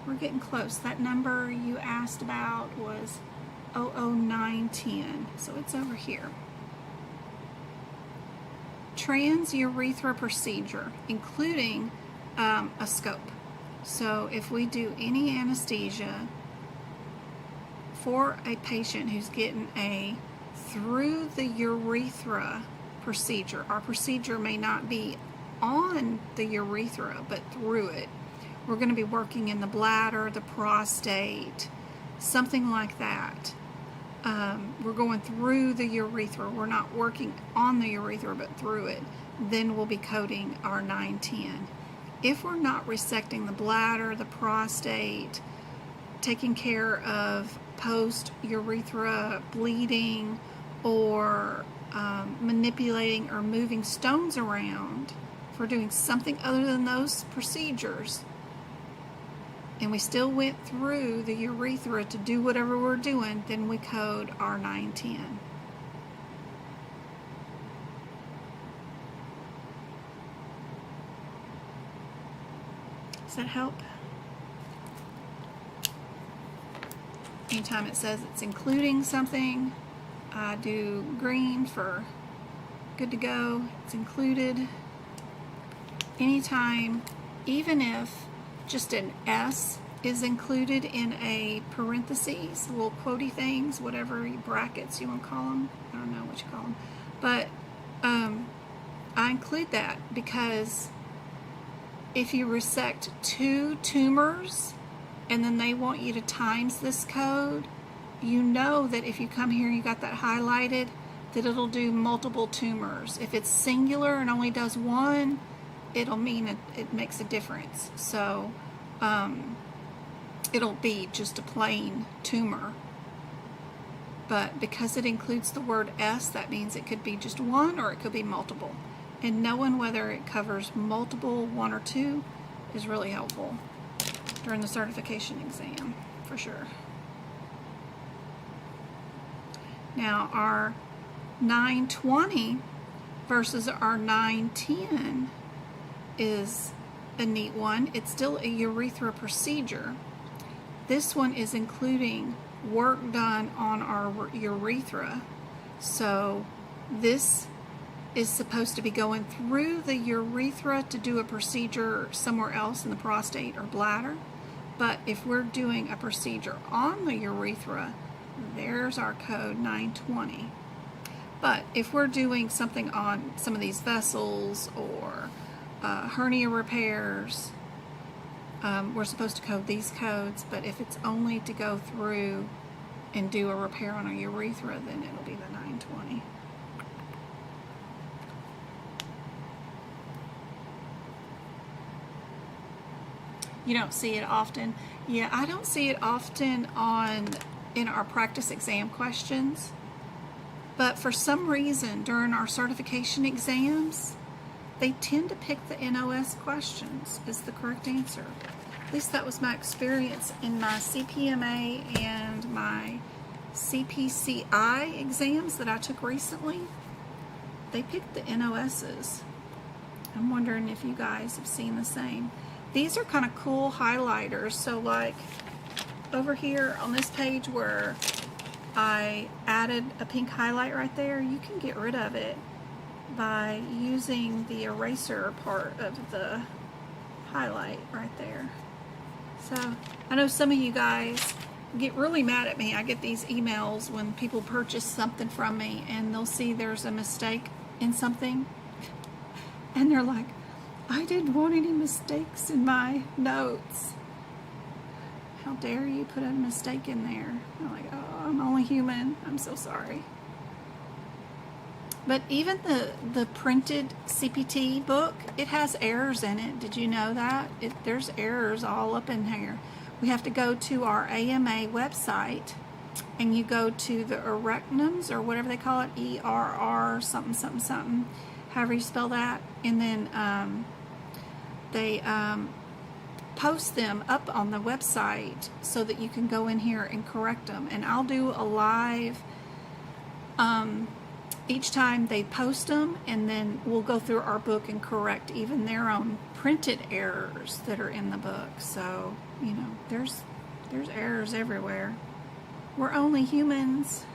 we're getting close. That number you asked about was 00910, so it's over here. Transurethral procedure, including a scope. So if we do any anesthesia for a patient who's getting a through the urethra procedure, our procedure may not be on the urethra but through it. We're going to be working in the bladder, the prostate, something like that. We're going through the urethra. We're not working on the urethra but through it. Then we'll be coding our 910. If we're not resecting the bladder, the prostate, taking care of post-urethra bleeding, or manipulating or moving stones around, if we're doing something other than those procedures, and we still went through the urethra to do whatever we're doing, then we code our 910. Does that help? Anytime it says it's including something, I do green for good to go. It's included. Anytime, even if just an S is included in a parentheses, little quotey things, whatever brackets you want to call them. I don't know what you call them. But I include that because if you resect 2 tumors and then they want you to times this code, you know that if you come here and you got that highlighted, that it'll do multiple tumors. If it's singular and only does 1, it'll mean it makes a difference. So it'll be just a plain tumor. But because it includes the word S, that means it could be just 1 or it could be multiple. And knowing whether it covers multiple, 1 or 2, is really helpful during the certification exam, for sure. Now, our 920 versus our 910 is a neat one. It's still a urethra procedure. This one is including work done on our urethra. So this is supposed to be going through the urethra to do a procedure somewhere else in the prostate or bladder. But if we're doing a procedure on the urethra, there's our code 920. But if we're doing something on some of these vessels or hernia repairs, we're supposed to code these codes. But if it's only to go through and do a repair on a urethra, then it'll be the 920. You don't see it often. Yeah, I don't see it often in our practice exam questions. But for some reason, during our certification exams, they tend to pick the NOS questions as the correct answer. At least that was my experience in my CPMA and my CPCI exams that I took recently. They picked the NOSs. I'm wondering if you guys have seen the same. These are kind of cool highlighters. So like over here on this page where I added a pink highlight right there, you can get rid of it by using the eraser part of the highlight right there. So I know some of you guys get really mad at me. I get these emails when people purchase something from me and they'll see there's a mistake in something and they're like, I didn't want any mistakes in my notes. How dare you put a mistake in there? I'm like, oh, I'm only human. I'm so sorry. But even the printed CPT book, it has errors in it. Did you know that? There's errors all up in here. We have to go to our AMA website and you go to the erectums or whatever they call it, ERR something something something, however you spell that, and then they post them up on the website so that you can go in here and correct them. And I'll do a live each time they post them, and then we'll go through our book and correct even their own printed errors that are in the book. So, you know, there's errors everywhere. We're only humans.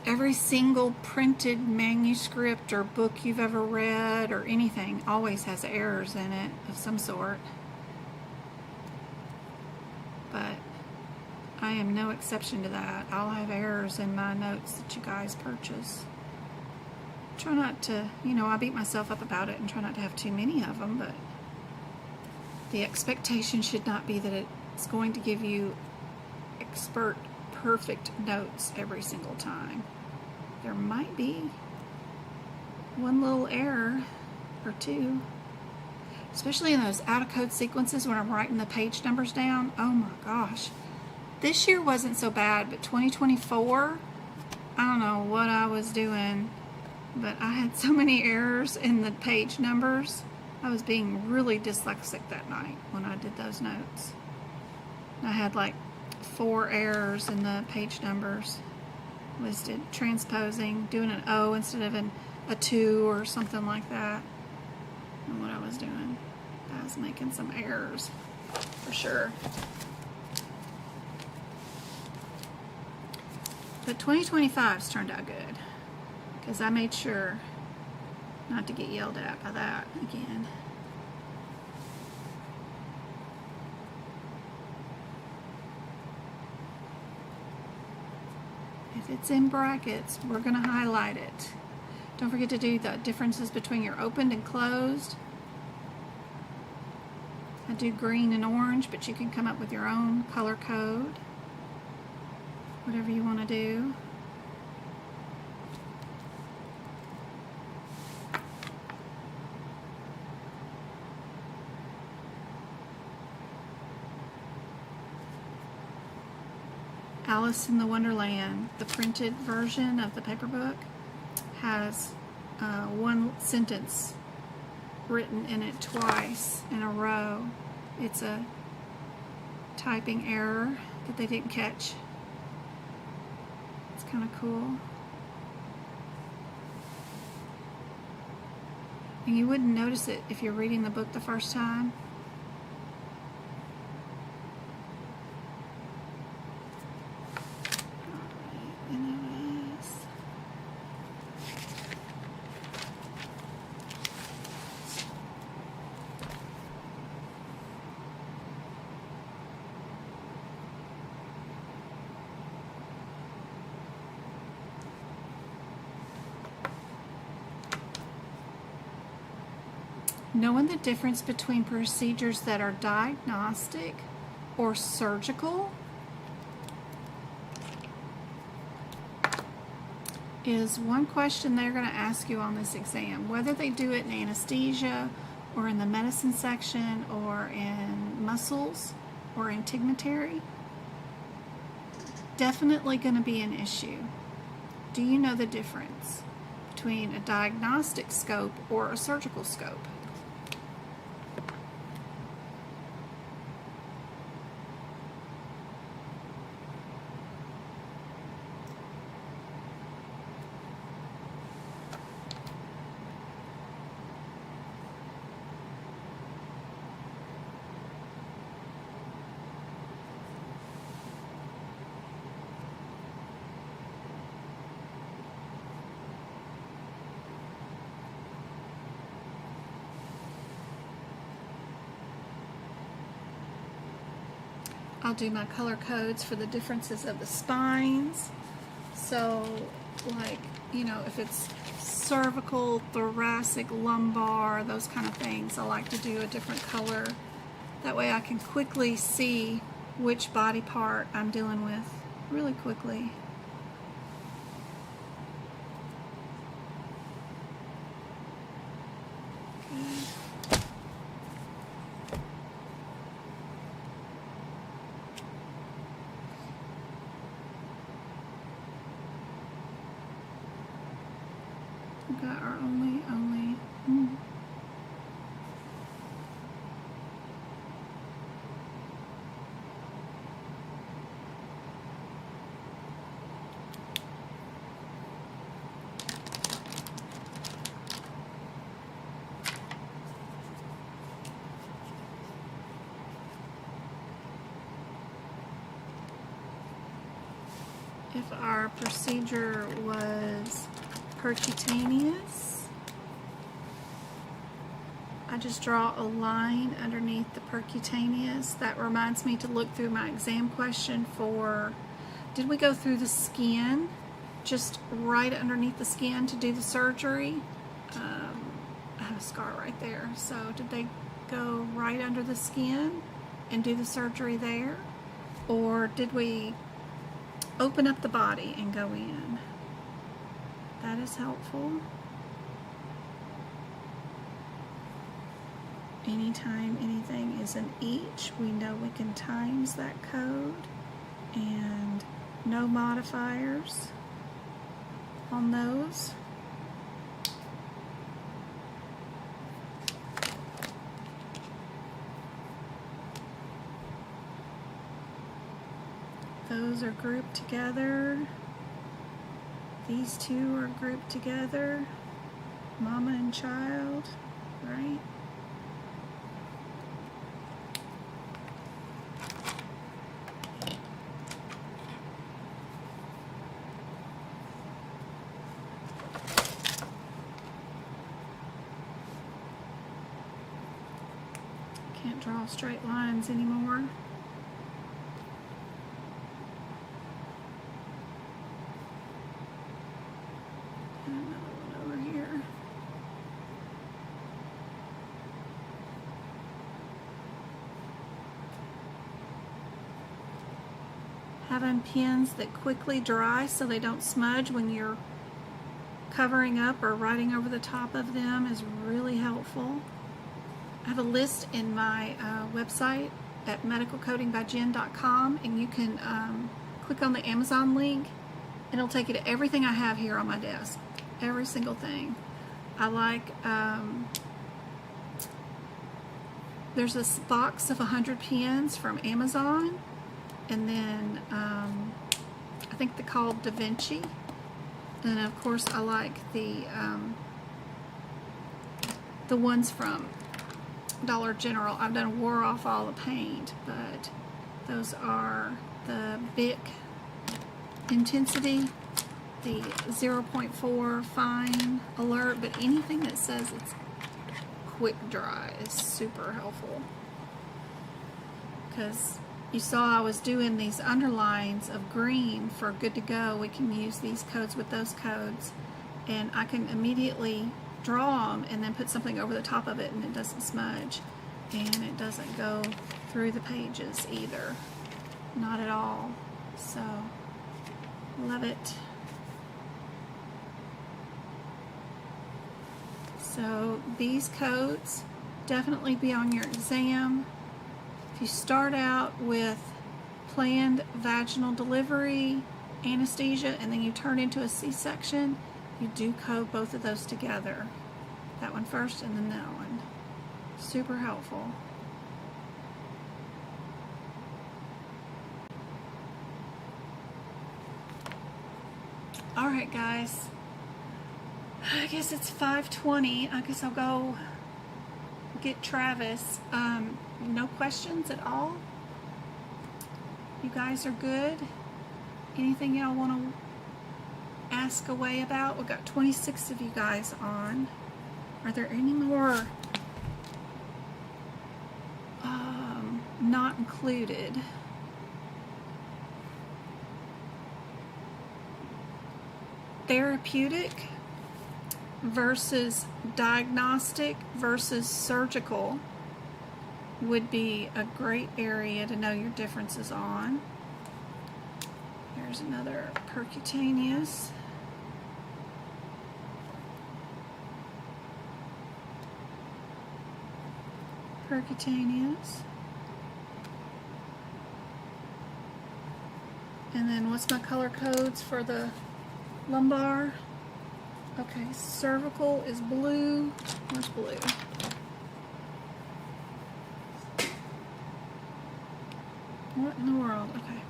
Every single printed manuscript or book you've ever read or anything always has errors in it of some sort. But I am no exception to that. I'll have errors in my notes that you guys purchase. Try not to, you know, I beat myself up about it and try not to have too many of them, but the expectation should not be that it's going to give you expert, perfect notes every single time. There might be one little error or two, especially in those out of code sequences when I'm writing the page numbers down. Oh my gosh. This year wasn't so bad, but 2024, I don't know what I was doing, but I had so many errors in the page numbers. I was being really dyslexic that night when I did those notes. I had like 4 errors in the page numbers listed. Transposing, doing an O instead of a 2 or something like that. I don't know what I was doing. I was making some errors for sure. But 2025's turned out good, because I made sure not to get yelled at by that again. If it's in brackets, we're going to highlight it. Don't forget to do the differences between your opened and closed. I do green and orange, but you can come up with your own color code. Whatever you want to do. Alice in the Wonderland, the printed version of the paper book, has one sentence written in it twice in a row. It's a typing error that they didn't catch. It's kind of cool. And you wouldn't notice it if you're reading the book the first time. Knowing the difference between procedures that are diagnostic or surgical is one question they're going to ask you on this exam. Whether they do it in anesthesia or in the medicine section or in muscles or in integumentary, definitely going to be an issue. Do you know the difference between a diagnostic scope or a surgical scope? I'll do my color codes for the differences of the spines. So, like, you know, if it's cervical, thoracic, lumbar, those kind of things, I like to do a different color. That way I can quickly see which body part I'm dealing with really quickly. Got our only. If our procedure was percutaneous, I just draw a line underneath the percutaneous. That reminds me to look through my exam question for, did we go through the skin, just right underneath the skin to do the surgery? I have a scar right there. So did they go right under the skin and do the surgery there? Or did we open up the body and go in? That is helpful. Anytime anything is an each, we know we can times that code, and no modifiers on those. Those are grouped together. These two are grouped together. Mama and child, right? draw straight lines anymore. And another one over here. Having pins that quickly dry so they don't smudge when you're covering up or writing over the top of them is really helpful. I have a list in my website at medicalcodingbyjen.com, and you can click on the Amazon link and it'll take you to everything I have here on my desk. Every single thing. I like, there's this box of 100 pins from Amazon, and then I think they're called Da Vinci. And of course I like the ones from Dollar General. I've done wore off all the paint, but those are the Bic Intensity, the 0.4 Fine Alert, but anything that says it's quick dry is super helpful. Because you saw I was doing these underlines of green for good to go. We can use these codes with those codes, and I can immediately draw them and then put something over the top of it, and it doesn't smudge, and it doesn't go through the pages either. Not at all. So, love it. So these codes definitely be on your exam. If you start out with planned vaginal delivery, anesthesia, and then you turn into a C-section, you do code both of those together. That one first and then that one. Super helpful. Alright guys, I guess it's 5:20. I guess I'll go get Travis. No questions at all? You guys are good? Anything y'all want to ask away about? We've got 26 of you guys on. Are there any more not included? Therapeutic versus diagnostic versus surgical would be a great area to know your differences on. Here's another percutaneous. Percutaneous. And then what's my color codes for the lumbar? Okay, cervical is blue. Where's blue? What in the world? Okay.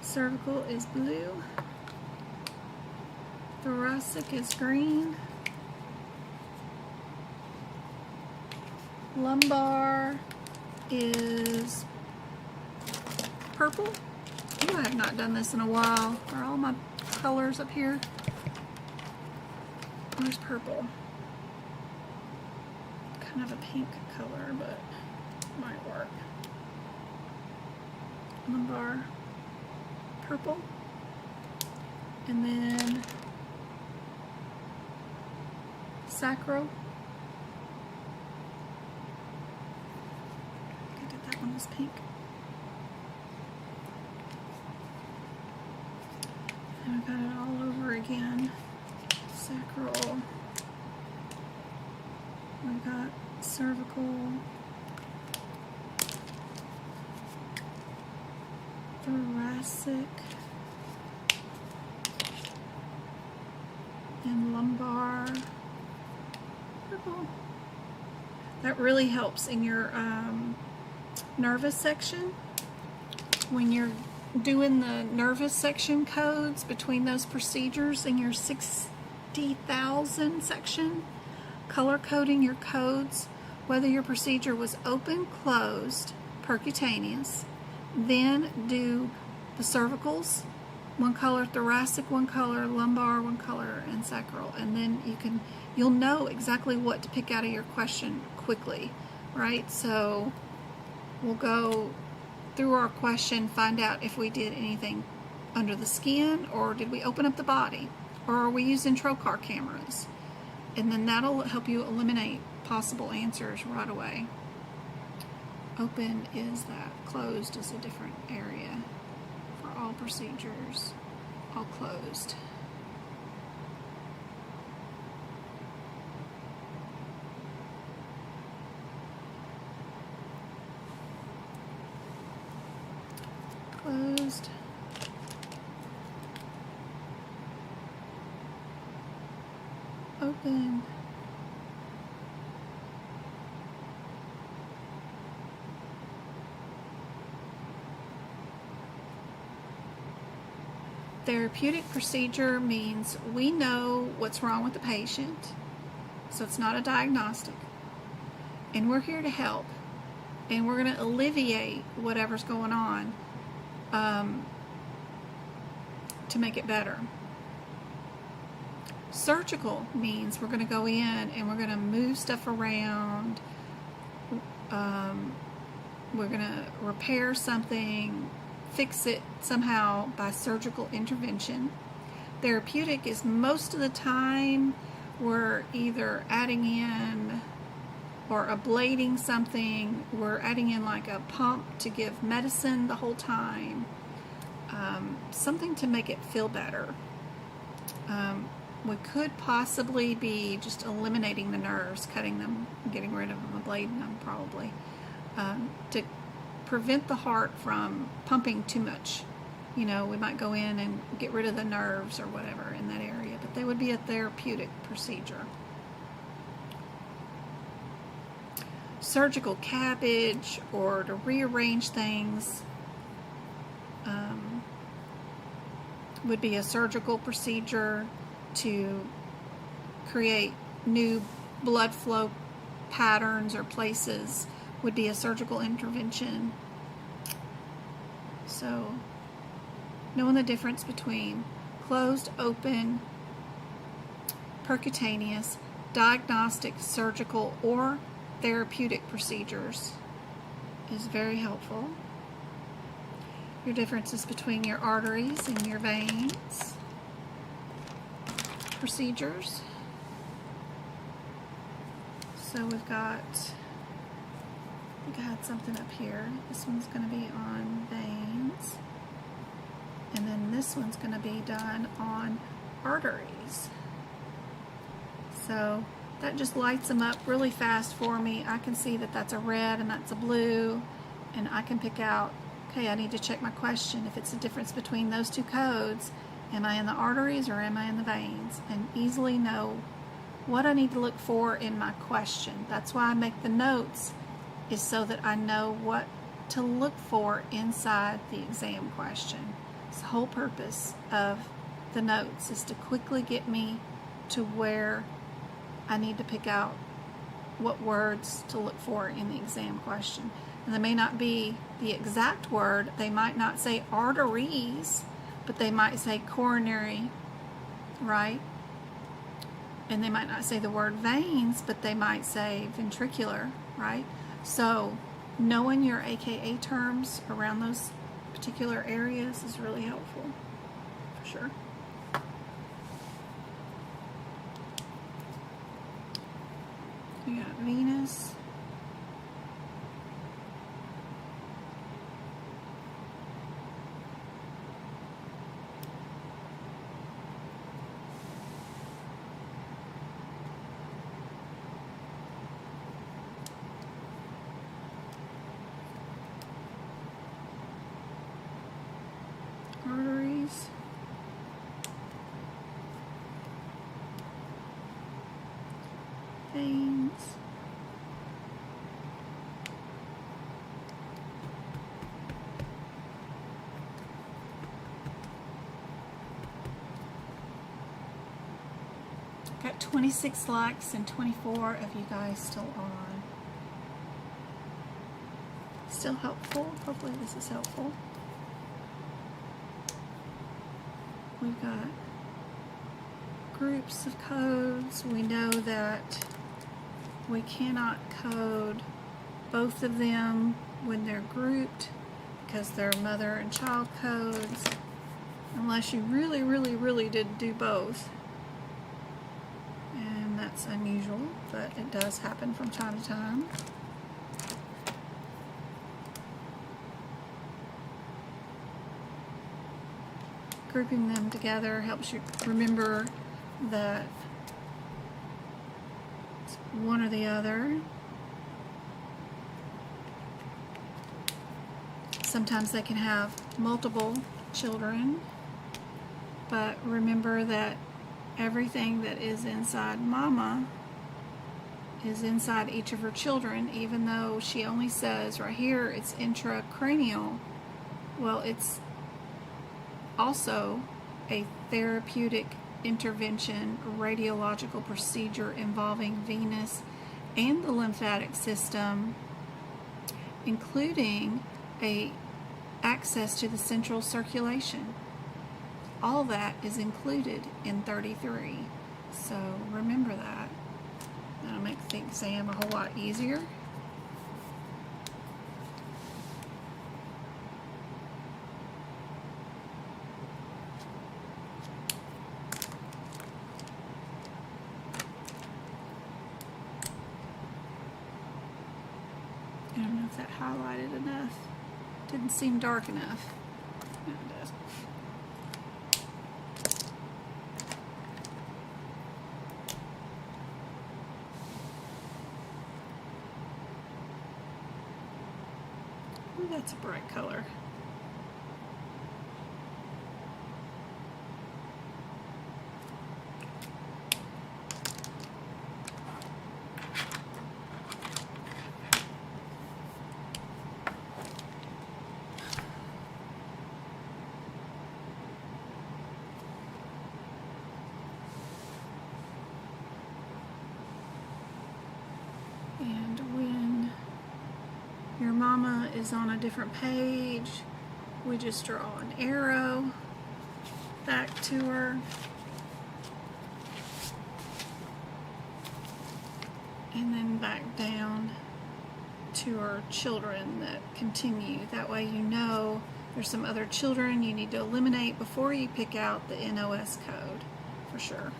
Cervical is blue. Thoracic is green. Lumbar is purple. Ooh, I have not done this in a while. Are all my colors up here? Where's purple? Kind of a pink color, but might work. Lumbar, purple. And then sacral. I did that one was pink. And I got it all over again. Sacral. We got cervical, thoracic, and lumbar. Purple. That really helps in your nervous section. When you're doing the nervous section codes between those procedures in your 60,000 section, color coding your codes, whether your procedure was open, closed, percutaneous, then do the cervicals one color thoracic, one color lumbar, one color and sacral, and then you'll know exactly what to pick out of your question quickly, right? So we'll go through our question, find out if we did anything under the skin, or did we open up the body, or are we using trocar cameras, and then that'll help you eliminate possible answers right away. Open is that, closed is a different area. For all procedures, all closed. Closed. Open. Therapeutic procedure means we know what's wrong with the patient, so it's not a diagnostic, and we're here to help, and we're going to alleviate whatever's going on to make it better. Surgical means we're going to go in and we're going to move stuff around, we're going to repair something, fix it somehow by surgical intervention. Therapeutic is most of the time we're either adding in or ablating something, we're adding in like a pump to give medicine the whole time, something to make it feel better. We could possibly be just eliminating the nerves, cutting them, getting rid of them, ablating them probably, to prevent the heart from pumping too much. You know, we might go in and get rid of the nerves or whatever in that area, but they would be a therapeutic procedure. Surgical cabbage, or to rearrange things, would be a surgical procedure. To create new blood flow patterns or places would be a surgical intervention. So knowing the difference between closed, open, percutaneous, diagnostic, surgical, or therapeutic procedures is very helpful. Your differences between your arteries and your veins. Procedures. So we've got, I think I had something up here. This one's going to be on veins, and then this one's going to be done on arteries. So that just lights them up really fast for me. I can see that that's a red and that's a blue, and I can pick out, okay, I need to check my question. If it's a difference between those two codes, am I in the arteries or am I in the veins? And easily know what I need to look for in my question. That's why I make the notes, is so that I know what to look for inside the exam question. It's the whole purpose of the notes, is to quickly get me to where I need to pick out what words to look for in the exam question. And they may not be the exact word. They might not say arteries, but they might say coronary, right? And they might not say the word veins, but they might say ventricular, right? So knowing your AKA terms around those particular areas is really helpful, for sure. We got venous. Arteries. Veins. Got 26 likes and 24 of you guys still on. Still helpful. Hopefully this is helpful. we've got groups of codes. We know that we cannot code both of them when they're grouped because they're mother and child codes, unless you really did do both. And that's unusual, but it does happen from time to time. Grouping them together helps you remember that it's one or the other. Sometimes they can have multiple children, but remember that everything that is inside Mama is inside each of her children, even though she only says right here it's intracranial. Well, it's also a therapeutic intervention radiological procedure involving venous and the lymphatic system, including access to the central circulation. All that is included in 33. So remember that. That'll make the exam a whole lot easier. I don't know if that highlighted enough. Didn't seem dark enough. No, it does. Ooh, that's a bright color. And when your mama is on a different page, we just draw an arrow back to her. And then back down to our children that continue. That way you know there's some other children you need to eliminate before you pick out the NOS code for sure.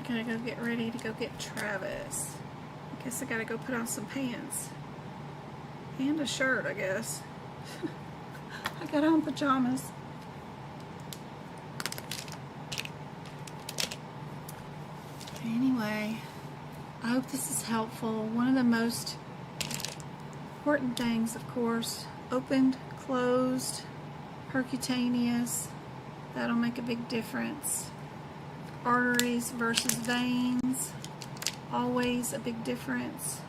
Gotta go get ready to go get Travis. I guess I gotta go put on some pants. And a shirt, I guess. I got on pajamas. Anyway, I hope this is helpful. One of the most important things, of course, opened, closed, percutaneous. That'll make a big difference. Arteries versus veins, always a big difference.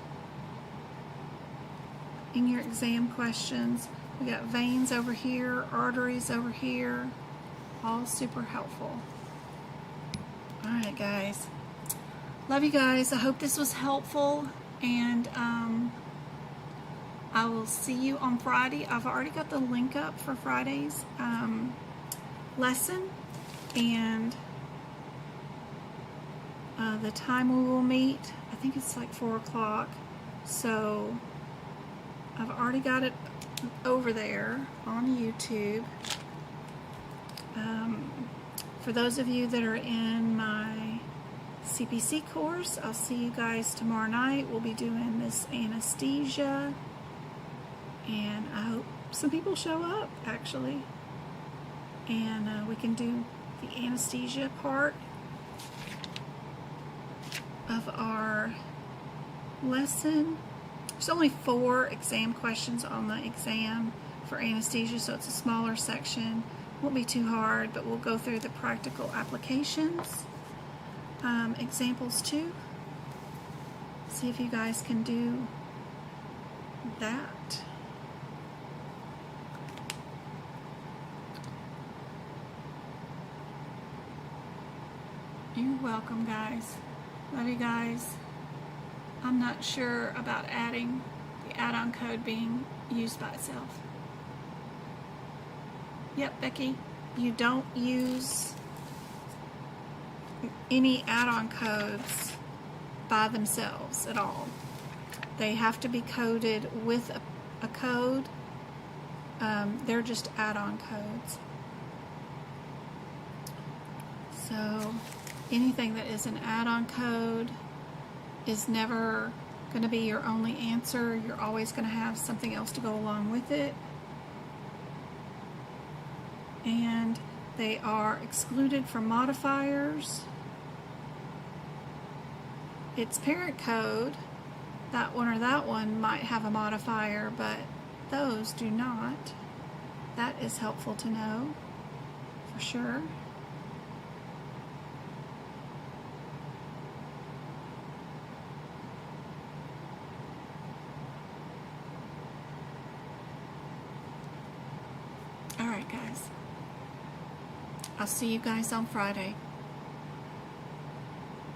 In your exam questions, we got veins over here, arteries over here, all super helpful. Alright guys, love you guys. I hope this was helpful, and I will see you on Friday. I've already got the link up for Friday's lesson, and the time we will meet, I think it's like 4 o'clock, so I've already got it over there on YouTube. For those of you that are in my CPC course, I'll see you guys tomorrow night. We'll be doing this anesthesia, and I hope some people show up actually, and we can do the anesthesia part of our lesson. There's only 4 exam questions on the exam for anesthesia, so it's a smaller section. Won't be too hard, but we'll go through the practical applications. Examples too. See if you guys can do that. You're welcome, guys. Love you guys. I'm not sure about adding the add-on code being used by itself. Yep, Becky, you don't use any add-on codes by themselves at all. They have to be coded with a code. They're just add-on codes. So anything that is an add-on code is never going to be your only answer. You're always going to have something else to go along with it. And they are excluded from modifiers. Its parent code, that one or that one, might have a modifier, but those do not. That is helpful to know for sure. Alright guys, I'll see you guys on Friday.